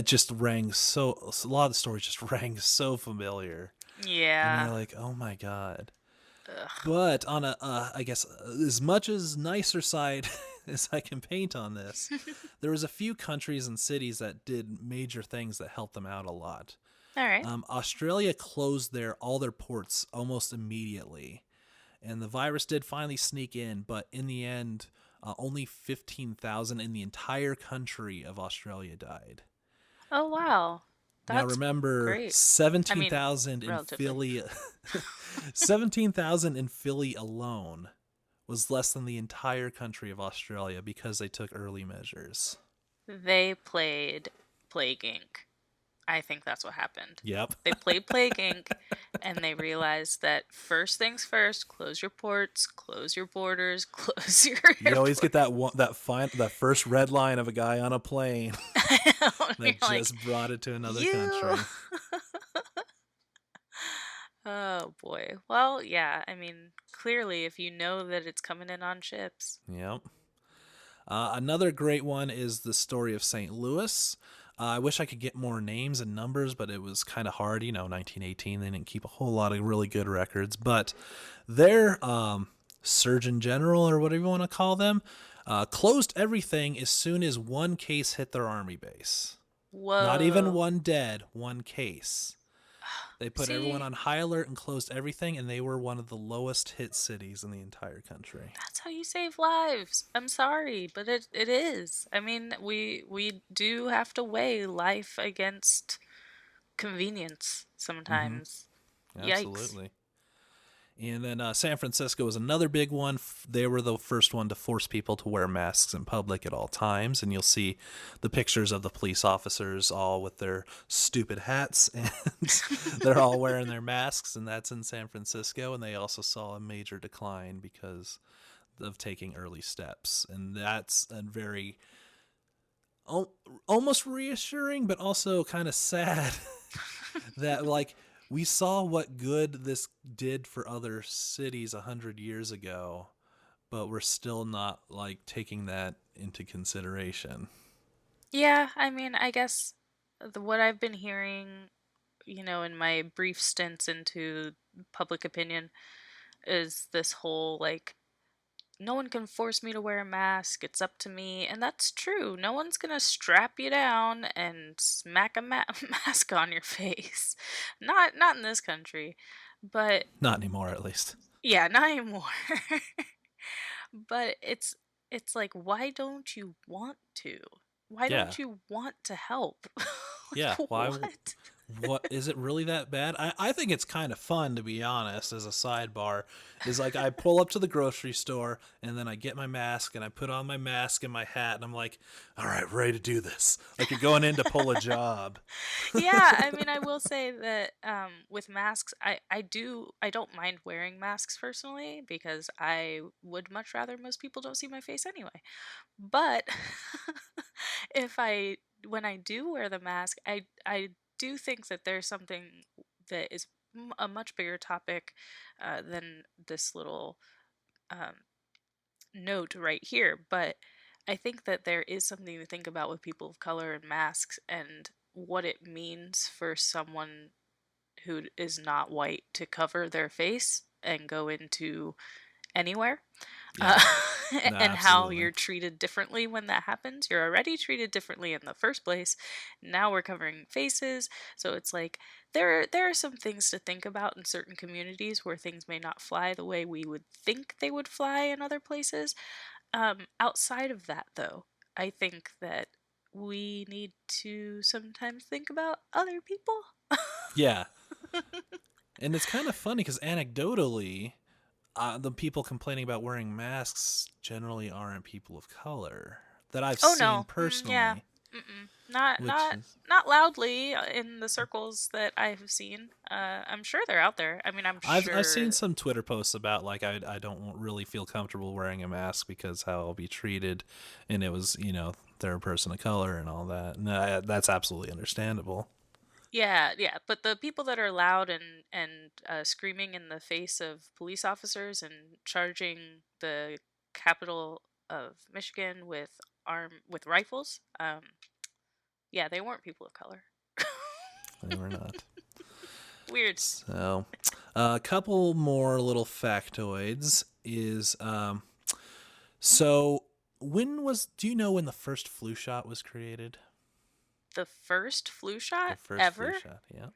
just rang a lot of the stories just rang so familiar, and Yeah. you're like, oh my god. Ugh. But on a, I guess, as much as nicer side as I can paint on this, there was a few countries and cities that did major things that helped them out a lot. All right. Australia closed all their ports almost immediately, and the virus did finally sneak in. But in the end, only 15,000 in the entire country of Australia died. Oh wow, Now that's remember, great. I mean, 17,000 in relatively. Philly. 17,000 in Philly alone was less than the entire country of Australia because they took early measures. They played Plague Inc. I think that's what happened. Yep. They played Plague Inc. and they realized that first things first, close your ports, close your borders, close your You always airport. get that first red line of a guy on a plane You're that like, just brought it to another you. country. Oh boy. Well, yeah, I mean, clearly, if you know that it's coming in on ships. Yep. Another great one is the story of St. Louis. I wish I could get more names and numbers, but it was kind of hard. 1918, they didn't keep a whole lot of really good records. But their Surgeon General, or whatever you want to call them, closed everything as soon as one case hit their army base. Not even Whoa. one dead, one case. They put everyone See, on high alert and closed everything, and they were one of the lowest hit cities in the entire country. that's how you save lives. I'm sorry, but it is. I mean, we do have to weigh life against convenience Mm-hmm. sometimes. Yikes. Absolutely. And then San Francisco was another big one. They were the first one to force people to wear masks in public at all times. And you'll see the pictures of the police officers all with their stupid hats and they're all wearing their masks. And that's in San Francisco. And they also saw a major decline because of taking early steps. And that's a very almost reassuring, but also kind of sad that we saw what good this did for other cities 100 years ago, but we're still not taking that into consideration. Yeah, I mean, I guess what I've been hearing, in my brief stints into public opinion is this whole like no one can force me to wear a mask. It's up to me. And that's true. No one's going to strap you down and smack a mask on your face. Not in this country. But Not anymore, at least. yeah, not anymore. But it's like why don't you want to? Why Yeah. don't you want to help? Yeah. Like Why? what? What is it really that bad? I think it's kind of fun, to be honest. As a sidebar, is I pull up to the grocery store and then I get my mask and I put on my mask and my hat and I'm like, all right, ready to do this. Like you're going in to pull a job. Yeah, I mean, I will say that with masks, I don't mind wearing masks personally because I would much rather most people don't see my face anyway. But if I when I do wear the mask, I do think that there's something that is a much bigger topic than this little um, note right here. But I think that there is something to think about with people of color and masks and what it means for someone who is not white to cover their face and go into anywhere. Uh, Yeah. No, and how absolutely. you're treated differently when that happens. You're already treated differently in the first place. Now we're covering faces, so it's like there are some things to think about in certain communities where things may not fly the way we would think they would fly in other places. Outside of that, though, I think that we need to sometimes think about other people. Yeah. And it's kind of funny because anecdotally, the people complaining about wearing masks generally aren't people of color that I've Oh seen no. Yeah. personally, Mm-mm. Not which not is not loudly in the circles that I have seen. I'm sure they're out there. I mean, I'm I've seen sure. some Twitter posts about I don't really feel comfortable wearing a mask because how I'll be treated, and it was they're a person of color and all that. And that's absolutely understandable. Yeah, yeah. But the people that are loud and screaming in the face of police officers and charging the capital of Michigan with rifles, yeah, they weren't people of color. They were not. Weird. So, a couple more little factoids is so when was do you know when the first flu shot was created? The first flu The shot first flu ever? shot, yeah.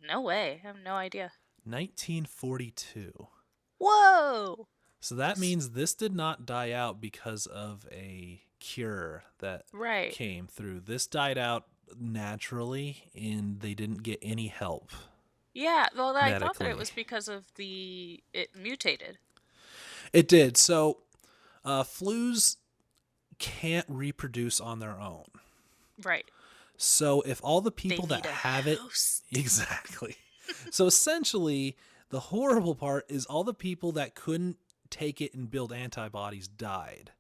No way. I have no idea. 1942. Whoa! So that means this did not die out because of a cure that Right. came through. This died out naturally and they didn't get any help Yeah, well, I thought that it medically. was because of it mutated. It did. So flus can't reproduce on their own. Right. So if all the They people that need a have it, host. exactly. So essentially, the horrible part is all the people that couldn't take it and build antibodies died,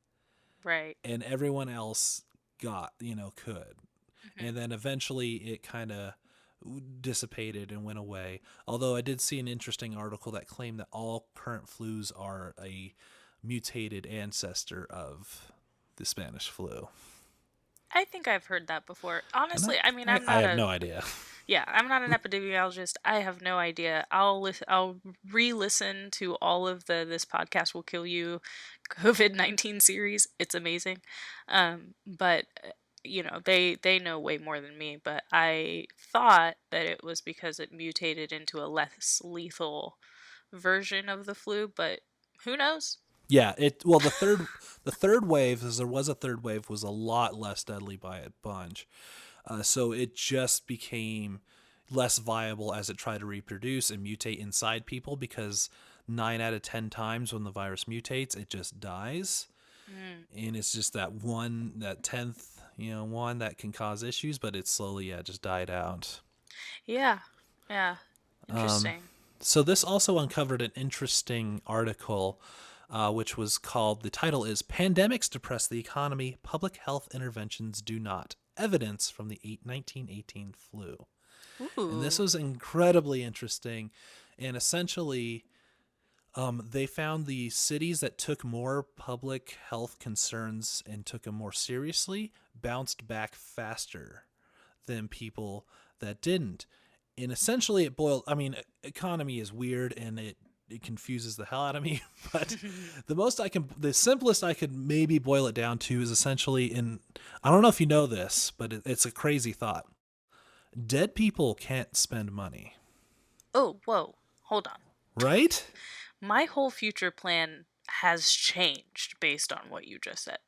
Right. and everyone else could. Hmm. And then eventually it kind of dissipated and went away. Although I did see an interesting article that claimed that all current flus are a mutated ancestor of the Spanish flu. I think I've heard that before. And Honestly, I mean, I'm I not have a no idea. yeah, I'm not an epidemiologist. I have no idea. I'll re-listen to all of the This Podcast Will Kill You COVID-19 series. It's amazing. But they know way more than me, but I thought that it was because it mutated into a less lethal version of the flu, but who knows? Yeah, the third wave, as there was a third wave, was a lot less deadly by a bunch. So it just became less viable as it tried to reproduce and mutate inside people because 9 out of 10 times when the virus mutates, it just dies, Mm, and it's just that tenth, one that can cause issues, but it slowly, yeah, just died out. yeah. Yeah. Interesting. So this also uncovered an interesting article, which was called, the title is "Pandemics Depress the Economy, Public Health Interventions Do Not. Evidence from the 1918 Flu." And this Ooh. was incredibly interesting. And essentially, they found the cities that took more public health concerns and took them more seriously bounced back faster than people that didn't. And essentially, economy is weird and it confuses the hell out of me. But the simplest I could maybe boil it down to is essentially, in I don't know if you know this, but it's a crazy thought. Dead people can't spend money, Oh, whoa. Hold on. right? My whole future plan has changed based on what you just said.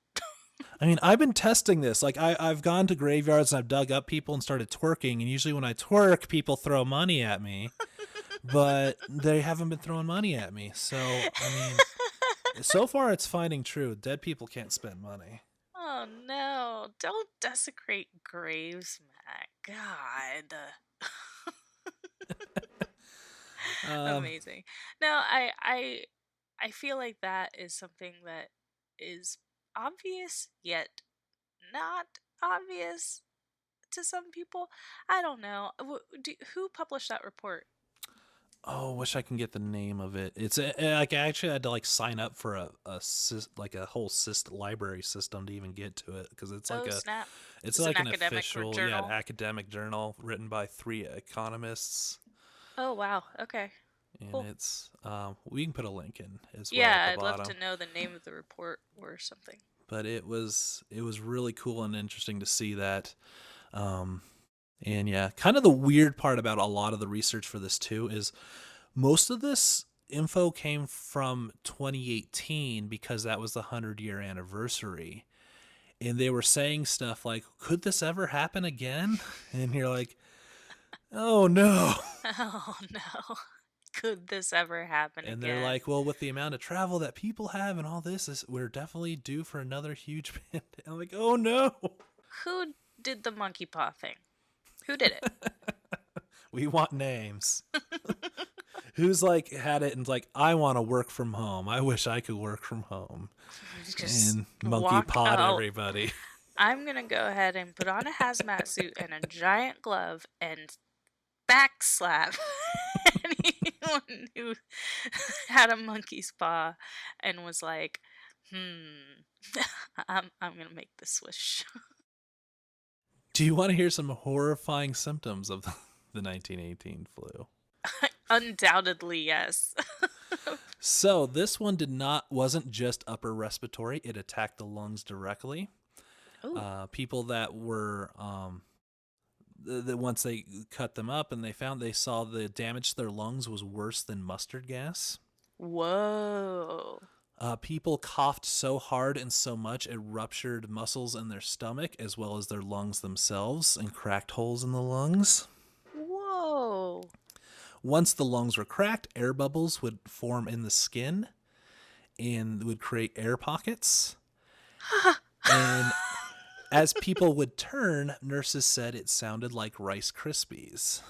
I mean, I've been testing this. Like, I've gone to graveyards and I've dug up people and started twerking. And usually, when I twerk, people throw money at me, but they haven't been throwing money at me. So, I mean, so far it's finding true. Dead people can't spend money. Oh no, don't desecrate graves, Matt. God. Um, Amazing. No, I feel like that is something that is obvious yet not obvious to some people. I don't know. Who published that report? oh, wish I can get the name of it. It's like I actually had to like sign up for like a whole library system to even get to it because Oh, snap. it's Is it an like an academic official, yeah, an journal? academic journal written by three economists, Oh, wow. Okay. and Cool. it's we can put a link in as well at the Yeah, I'd love to bottom. know the name of the report or something. But it was really cool and interesting to see that. Um, and yeah, kind of the weird part about a lot of the research for this too is most of this info came from 2018 because that was the 100-year anniversary. And they were saying stuff like, could this ever happen again? And you're like, oh no. Oh no. Could this ever happen And they're again? like, well, with the amount of travel that people have and all this, we're definitely due for another huge pandemic. I'm like, oh no. Who did the monkey paw thing? Who did it? We want names. Who's like had it and like, I want to work from home. I wish I could work from home. Just And monkey walk pod out. everybody. I'm gonna go ahead and put on a hazmat suit and a giant glove and backslap anyone who had a monkey's paw and was like, hmm, I'm gonna make this swish. Do you want to hear some horrifying symptoms of the 1918 flu. Undoubtedly, yes. So this one wasn't just upper respiratory; it attacked the lungs directly. Oh, People that were once they cut them up and they saw the damage to their lungs was worse than mustard gas. whoa. People coughed so hard and so much it ruptured muscles in their stomach as well as their lungs themselves and cracked holes in the lungs. Whoa. Once the lungs were cracked, air bubbles would form in the skin and would create air pockets. And as people would turn, nurses said it sounded like Rice Krispies.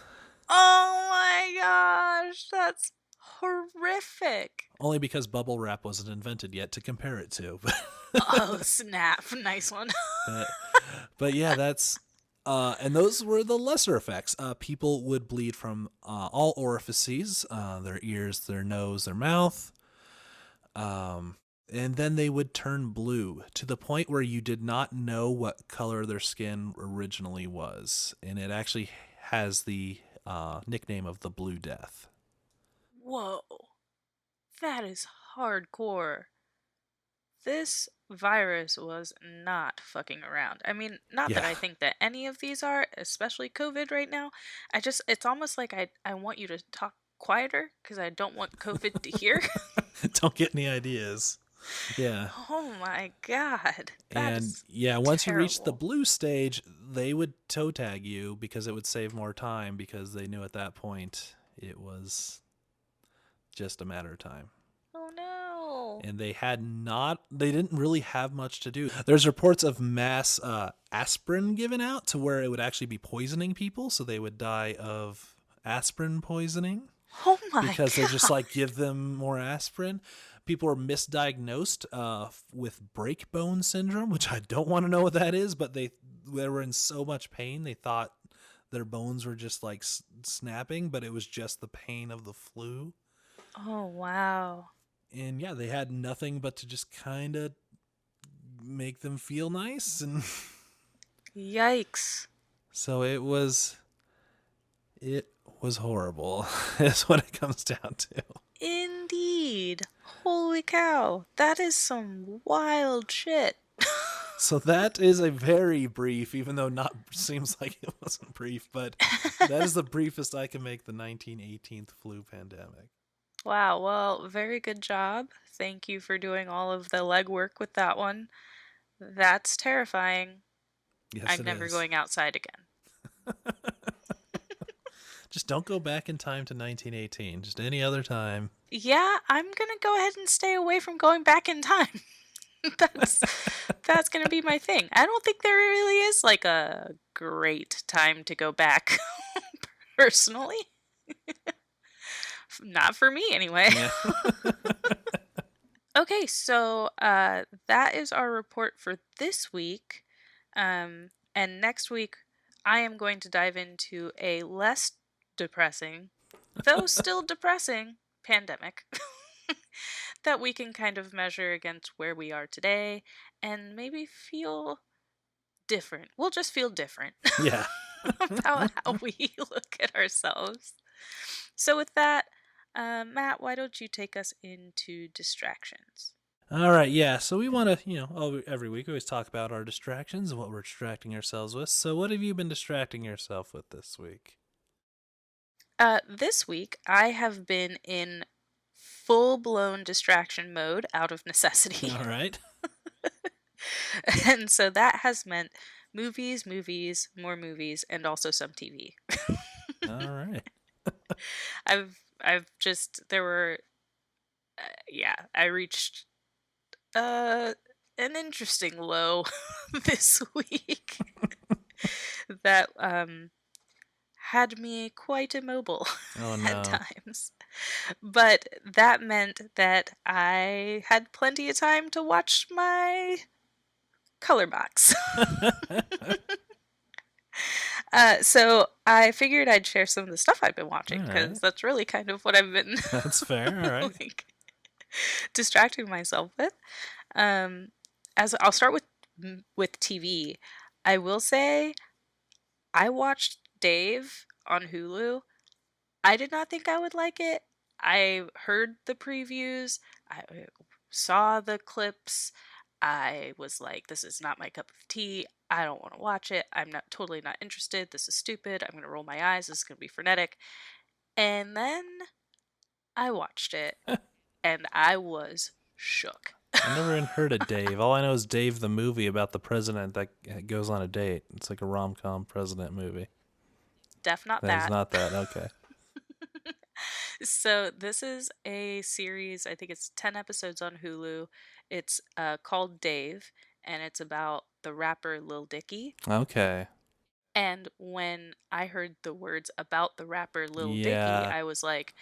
Oh my gosh, that's horrific. Only because bubble wrap wasn't invented yet to compare it to. Oh, snap. Nice one. but, but yeah, that's and those were the lesser effects. People would bleed from all orifices, their ears, their nose, their mouth. And then they would turn blue to the point where you did not know what color their skin originally was. And it actually has the nickname of the Blue Death. Whoa. That is hardcore. This virus was not fucking around. I mean, not that Yeah, I think that any of these are, especially COVID right now. It's almost like I want you to talk quieter because I don't want COVID to hear. don't get any ideas. Yeah. Oh my god. That And is yeah, once you reached the terrible. blue stage, they would toe tag you because it would save more time because they knew at that point it was just a matter of time. Oh no. And they didn't really have much to do. There's reports of mass aspirin given out to where it would actually be poisoning people, so they would die of aspirin poisoning Oh my because they just god. like give them more aspirin. People were misdiagnosed with break bone syndrome, which I don't want to know what that is, but they were in so much pain they thought their bones were just like snapping, but it was just the pain of the flu. Oh wow. And yeah, they had nothing but to just kind of make them feel nice, and Yikes. so it was horrible. Is what it comes down to. Indeed. Holy cow. That is some wild shit. So that is a very brief, even though not seems like it wasn't brief, but that is the briefest I can make the 1918 flu pandemic. Wow, well, very good job. Thank you for doing all of the legwork with that one. That's terrifying. Yes, I'm it never is. going outside again. Just don't go back in time to 1918. Just any other time. Yeah, I'm gonna go ahead and stay away from going back in time. that's that's gonna be my thing. I don't think there really is like a great time to go back personally. Not for me anyway. Yeah. Okay, so that is our report for this week. And next week, I am going to dive into a less depressing, though still depressing, pandemic that we can kind of measure against where we are today and maybe feel different. We'll just feel different Yeah. about how we look at ourselves. So, with that, Matt, why don't you take us into distractions? All right, yeah. So we want to, every week we always talk about our distractions and what we're distracting ourselves with. So what have you been distracting yourself with this week? This week, I have been in full blown distraction mode out of necessity. All right. And so that has meant movies, movies, more movies, and also some TV. All right. I've just, there were, yeah, I reached an interesting low this week that had me quite immobile Oh at no. times. But that meant that I had plenty of time to watch my color box. So I figured I'd share some of the stuff I've been All watching because right. that's really kind of what I've been That's fair. All right. like distracting myself with. Um, as I'll start with TV. I will say I watched Dave on Hulu. I did not think I would like it. I heard the previews, I saw the clips. I was like, this is not my cup of tea. I don't want to watch it. I'm not totally not interested. This is stupid. I'm going to roll my eyes. This is going to be frenetic. And then I watched it and I was shook. I never even heard of Dave. All I know is Dave the movie about the president that goes on a date. It's like a rom com president movie. Def not That is that. not that. Okay. So this is a series. I think it's 10 episodes on Hulu. It's called Dave, and it's about the rapper Lil Dicky. Okay. And when I heard the words about the rapper Lil Dicky, Yeah. I was like,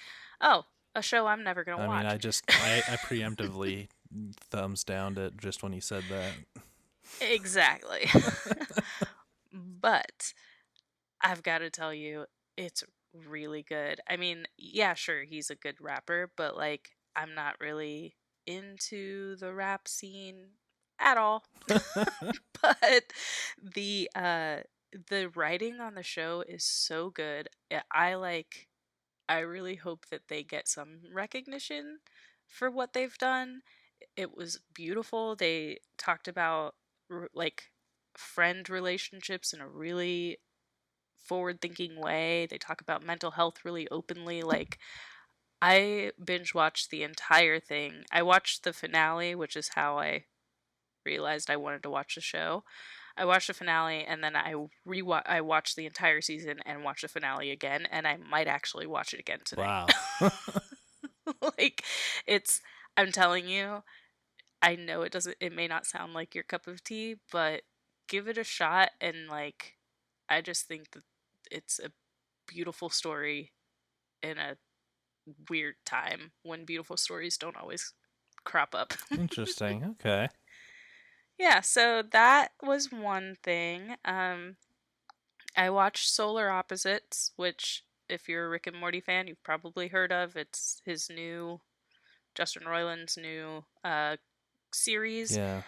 "Oh, a show I'm never gonna I mean, watch." I preemptively thumbs downed it just when he said that. Exactly. But I've got to tell you, it's really good. I mean, yeah, sure, he's a good rapper, but like, I'm not really into the rap scene at all. But the uh the writing on the show is so good. I really hope that they get some recognition for what they've done. It was beautiful. They talked about like friend relationships in a really forward thinking way. They talk about mental health really openly. Like, I binge watched the entire thing. I watched the finale, which is how I realized I wanted to watch the show. I watched the finale and then I watched the entire season and watched the finale again, and I might actually watch it again today. Wow. Like, it's I'm telling you, I know it may not sound like your cup of tea, but give it a shot. And like, I just think that it's a beautiful story in a weird time when beautiful stories don't always crop up. Interesting. Okay. Yeah, so that was one thing. I watched Solar Opposites, which, if you're a Rick and Morty fan, you've probably heard of. It's his new Justin Roiland's new series. Yeah.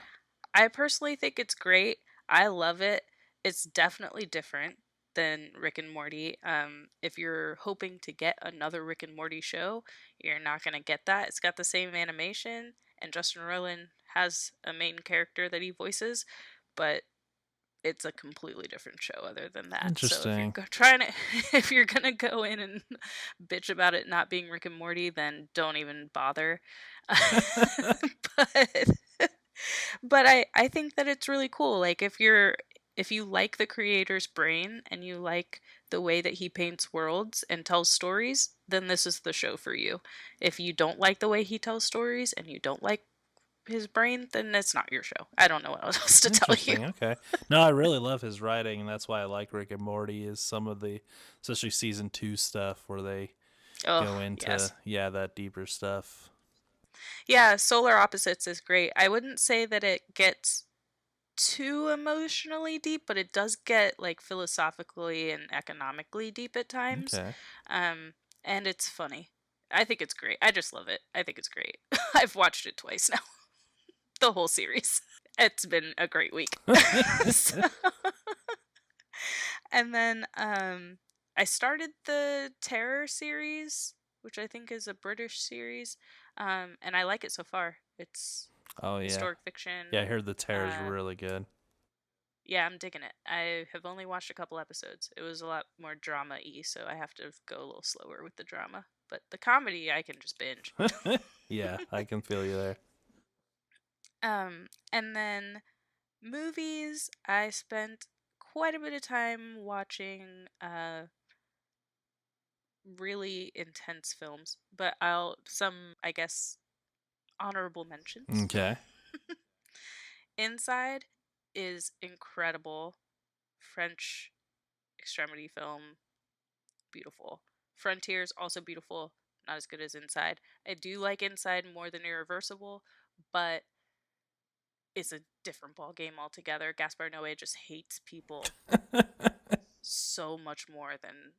I personally think it's great. I love it. It's definitely different than Rick and Morty. If you're hoping to get another Rick and Morty show, you're not going to get that. It's got the same animation, and Justin Roiland has a main character that he voices, but it's a completely different show other than that. So if you're Interesting. trying to, if you're gonna go in and bitch about it not being Rick and Morty, then don't even bother. but but I think that it's really cool. Like, if you like the creator's brain and you like the way that he paints worlds and tells stories, then this is the show for you. If you don't like the way he tells stories and you don't like his brain, then it's not your show. I don't know what else to tell you. Interesting. Okay. No, I really love his writing, and that's why I like Rick and Morty. Is some of the, especially season 2 stuff where they Oh, go into yes. that deeper stuff. Yeah, Solar Opposites is great. I wouldn't say that it gets too emotionally deep, but it does get like philosophically and economically deep at times. Okay. Um, and it's funny. I think it's great. I just love it. I think it's great. I've watched it twice now, the whole series. It's been a great week. So, and then I started the Terror series, which I think is a British series, and I like it so far. It's Oh yeah. historic fiction. Yeah, I heard the Terror's Uh, really good. yeah, I'm digging it. I have only watched a couple episodes. It was a lot more drama-y, so I have to go a little slower with the drama. But the comedy, I can just binge. Yeah, I can feel you there. And then movies, I spent quite a bit of time watching really intense films, but I'll some I guess honorable mentions. Okay. Inside is incredible. French extremity film, beautiful. Frontiers also beautiful, not as good as Inside. I do like Inside more than Irreversible, but it's a different ball game altogether. Gaspar Noé just hates people so much more than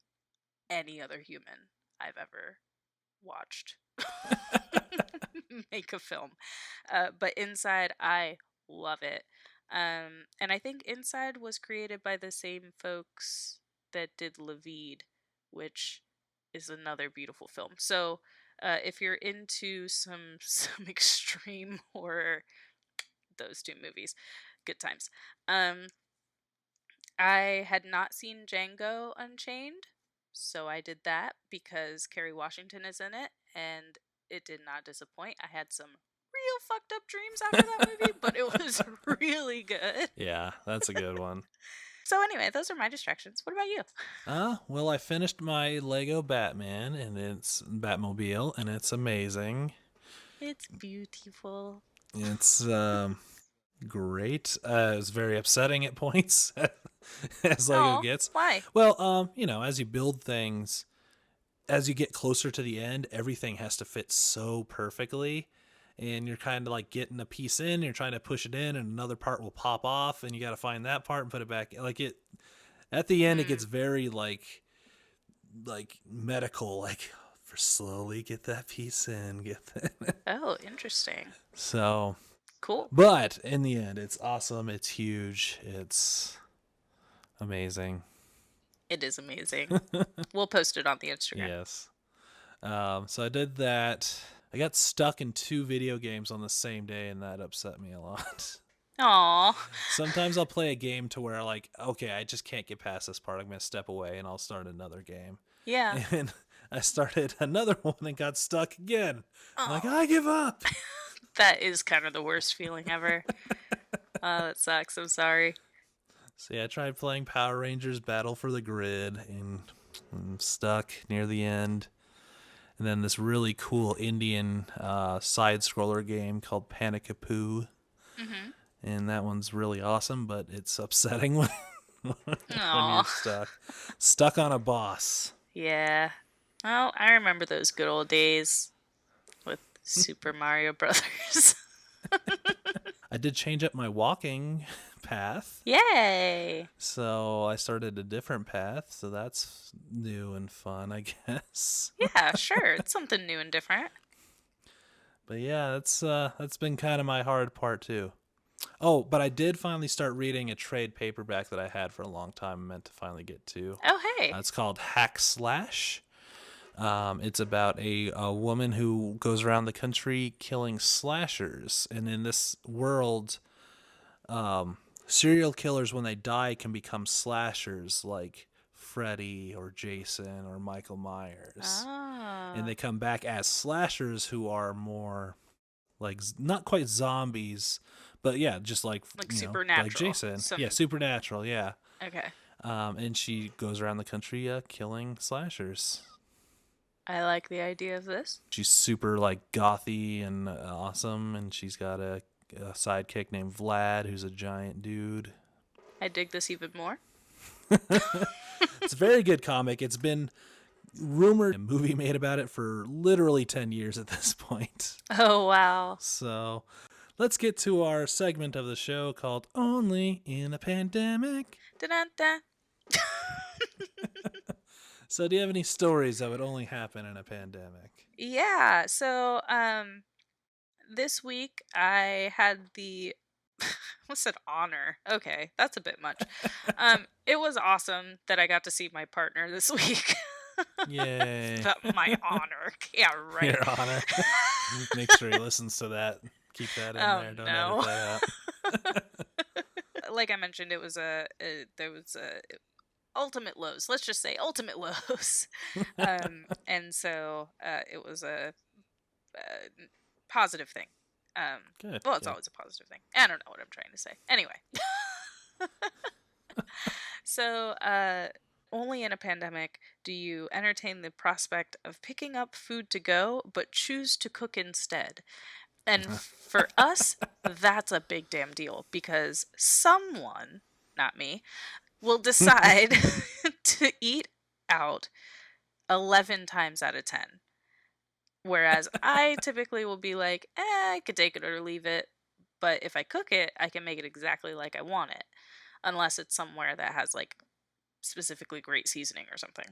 any other human I've ever watched make a film. But Inside, I love it. And I think Inside was created by the same folks that did Levide. which is another beautiful film. So, if you're into some some extreme horror, those two movies, good times. Um, I had not seen Django Unchained, so I did that because Kerry Washington is in it, and it did not disappoint. I had some real fucked up dreams after that movie, but it was really good. Yeah, that's a good one. So anyway, those are my distractions. What about you? Well, I finished my Lego Batman and it's Batmobile, and it's amazing. It's beautiful. It's great. It's very upsetting at points as Lego Oh, gets. why? Well, as you build things, as you get closer to the end, everything has to fit so perfectly. And you're kind of like getting a piece in, you're trying to push it in, and another part will pop off, and you got to find that part and put it back. Like it, at the end, it gets Mm. very like medical, like for slowly get that piece in, get that. Oh, interesting. So, Cool. but in the end, it's awesome. It's huge. It's amazing. It is amazing. We'll post it on the Instagram. Yes. So I did that. I got stuck in two video games on the same day, and that upset me a lot. Aw. Sometimes I'll play a game to where, like, okay, I just can't get past this part. I'm going to step away and I'll start another game. Yeah. And I started another one and got stuck again. I'm like, Oh. I give up. That is kind of the worst feeling ever. Oh, that sucks. I'm sorry. So yeah, I tried playing Power Rangers Battle for the Grid, and I'm stuck near the end. And then this really cool Indian side scroller game called Panikapoo. Mm-hmm. And that one's really awesome, but it's upsetting when, when you're Aw. stuck on a boss. Yeah. Well, I remember those good old days with Super Mario Brothers. I did change up my walking path, Yay! so I started a different path, so that's new and fun, I guess. Yeah, sure. It's something new and different. But yeah, that's been kind of my hard part too. Oh, but I did finally start reading a trade paperback that I had for a long time. I meant to finally get to. Oh, hey. It's called Hack Slash. It's about a woman who goes around the country killing slashers, and in this world, serial killers when they die can become slashers like Freddy or Jason or Michael Myers, and Ah. they come back as slashers who are more like not quite zombies, but yeah, just like Like like supernatural. Jason, yeah, Some. supernatural, yeah. Okay. And she goes around the country killing slashers. I like the idea of this. She's super like gothy and awesome, and she's got a sidekick named Vlad, who's a giant dude. I dig this even more. It's a very good comic. It's been rumored a movie made about it for literally 10 years at this point. Oh, wow. So let's get to our segment of the show called Only in a Pandemic. Da-da-da. So, do you have any stories that would only happen in a pandemic? Yeah, so this week I had the what's said honor. Okay, that's a bit much. It was awesome that I got to see my partner this week. Yay. My honor. Yeah, right. Your Honor. Make sure he listens to that. Keep that in Oh there. Don't no. edit that out. Like I mentioned, it was there was a ultimate lows. Let's just say ultimate lows. And so it was a positive thing. Good. Well, it's Good. always a positive thing. I don't know what I'm trying to say. Anyway, so only in a pandemic do you entertain the prospect of picking up food to go, but choose to cook instead. And for us, that's a big damn deal because someone, not me, will decide to eat out 11 times out of 10. Whereas I typically will be like, I could take it or leave it. But if I cook it, I can make it exactly like I want it. Unless it's somewhere that has like specifically great seasoning or something.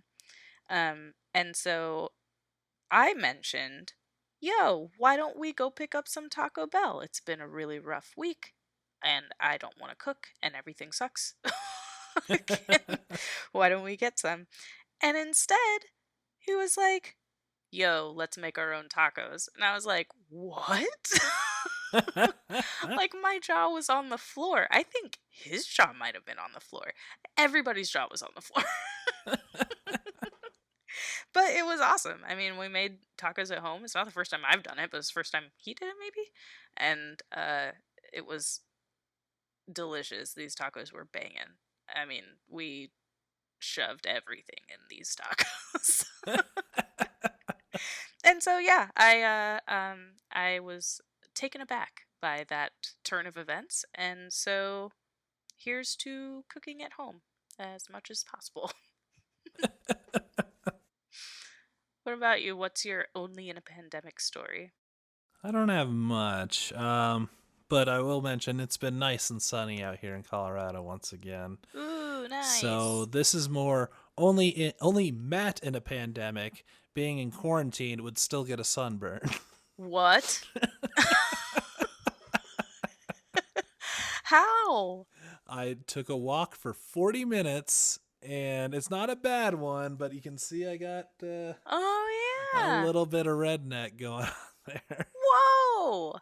And so I mentioned, yo, why don't we go pick up some Taco Bell? It's been a really rough week and I don't want to cook and everything sucks. Why don't we get some? And instead, he was like, yo, let's make our own tacos. And I was like, what? Like, my jaw was on the floor. I think his jaw might have been on the floor. Everybody's jaw was on the floor. But it was awesome. I mean, we made tacos at home. It's not the first time I've done it, but it's the first time he did it, maybe. And it was delicious. These tacos were banging. I mean, we shoved everything in these tacos. And so yeah, I was taken aback by that turn of events, and so here's to cooking at home as much as possible. What about you? What's your only in a pandemic story? I don't have much, but I will mention it's been nice and sunny out here in Colorado once again. Ooh, So nice. this is more only Matt in a pandemic being in quarantine would still get a sunburn. What? How? I took a walk for 40 minutes and it's not a bad one, but you can see I got Oh a yeah. little bit of redneck going on there. Whoa. So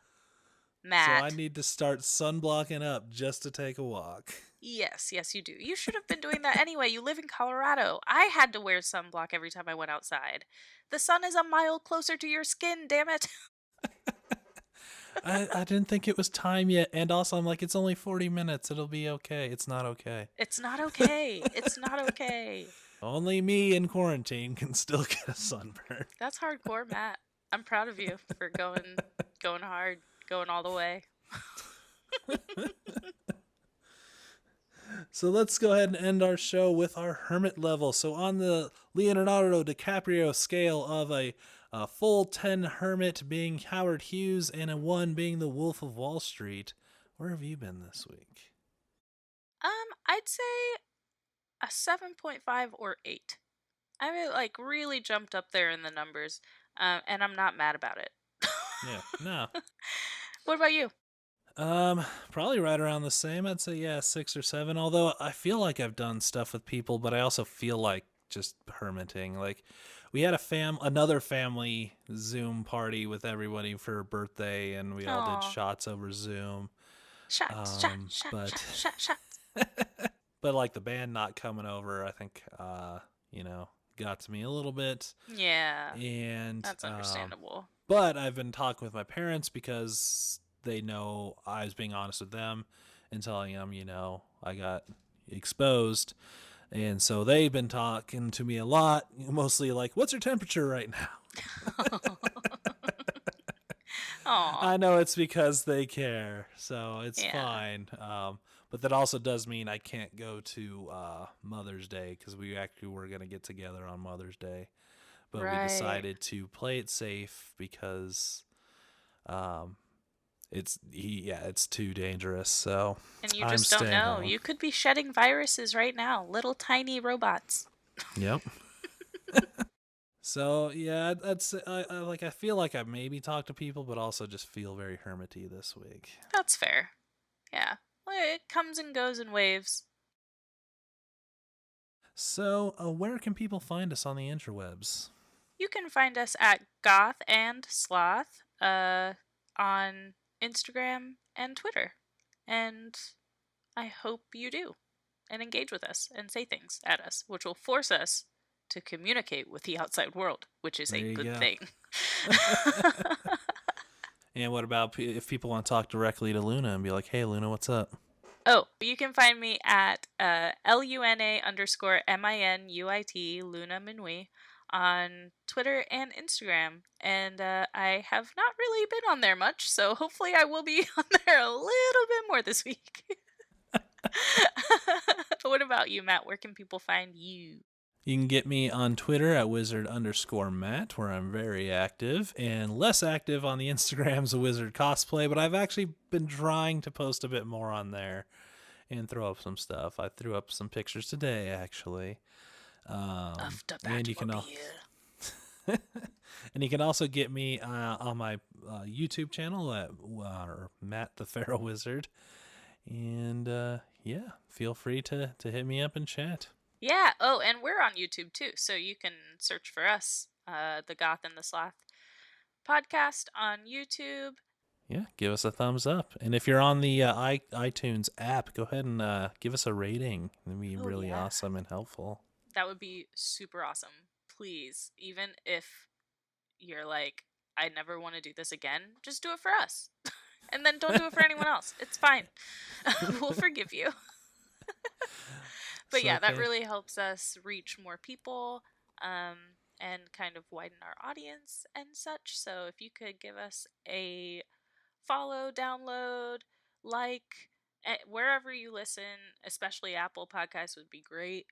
I Matt. need to start sunblocking up just to take a walk. Yes, yes, you do. You should have been doing that anyway. You live in Colorado. I had to wear sunblock every time I went outside. The sun is a mile closer to your skin, damn it. I didn't think it was time yet, and also I'm like, it's only 40 minutes. It'll be okay. It's not okay. It's not okay. It's not okay. Only me in quarantine can still get a sunburn. That's hardcore, Matt. I'm proud of you for going hard, going all the way. So let's go ahead and end our show with our hermit level. So on the Leonardo DiCaprio scale of a full 10 hermit being Howard Hughes and a 1 being the Wolf of Wall Street, where have you been this week? I'd say a 7.5 or 8. I mean, like really jumped up there in the numbers, and I'm not mad about it. Yeah, no. What about you? Probably right around the same. I'd say yeah, 6 or 7. Although I feel like I've done stuff with people, but I also feel like just hermiting. Like we had another family Zoom party with everybody for her birthday, and we all did Oh, shots over Zoom. shots, shot, shot, But shot, shot, shots. but like the band not coming over, I think got to me a little bit. Yeah, And that's understandable. but I've been talking with my parents because they know I was being honest with them and telling them, I got exposed. And so they've been talking to me a lot, mostly like, what's your temperature right now? Aw, I know it's because they care, so it's yeah, fine. But that also does mean I can't go to Mother's Day because we actually were going to get together on Mother's Day. But we right. decided to play it safe because um, it's too dangerous. So And you I'm just don't staying know. home. You could be shedding viruses right now, little tiny robots. Yep. So yeah, that's I feel like I maybe talk to people, but also just feel very hermity this week. That's fair. Yeah. Well, it comes and goes in waves. So where can people find us on the interwebs? You can find us at Goth and Sloth on Instagram and Twitter. And I hope you do and engage with us and say things at us, which will force us to communicate with the outside world, which is There a you good go. thing. And what about if people want to talk directly to Luna and be like, "Hey, Luna, what's up?" Oh, you can find me at LUNA_MINUIT, Luna Minui, on Twitter and Instagram. And I have not really been on there much, so hopefully I will be on there a little bit more this week. What about you, Matt? Where can people find you? You can get me on Twitter at wizard_Matt, where I'm very active, and less active on the Instagrams of Wizard Cosplay, but I've actually been trying to post a bit more on there and throw up some stuff. I threw up some pictures today, actually. Of the And you can Batmobile. and you can also get me on my YouTube channel at Matt the Feral Wizard. And yeah, feel free to hit me up and chat. Yeah. Oh, and we're on YouTube too, so you can search for us, the Goth and the Sloth podcast on YouTube. Yeah, give us a thumbs up. And if you're on the iTunes app, go ahead and give us a rating. It'd be Oh really yeah, awesome and helpful. that would be super awesome. Please, even if you're like, I never want to do this again, just do it for us. And then don't do it for anyone else. It's fine. We'll forgive you. But It's yeah, that okay. really helps us reach more people, and kind of widen our audience and such. So if you could give us a follow, download, like, wherever you listen, especially Apple Podcasts would be great.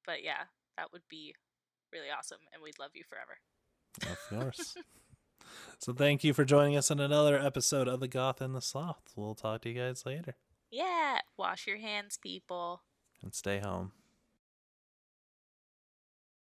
But yeah, that would be really awesome, and we'd love you forever. Of course. So thank you for joining us on another episode of The Goth and the Sloth. We'll talk to you guys later. Yeah, wash your hands, people. And stay home.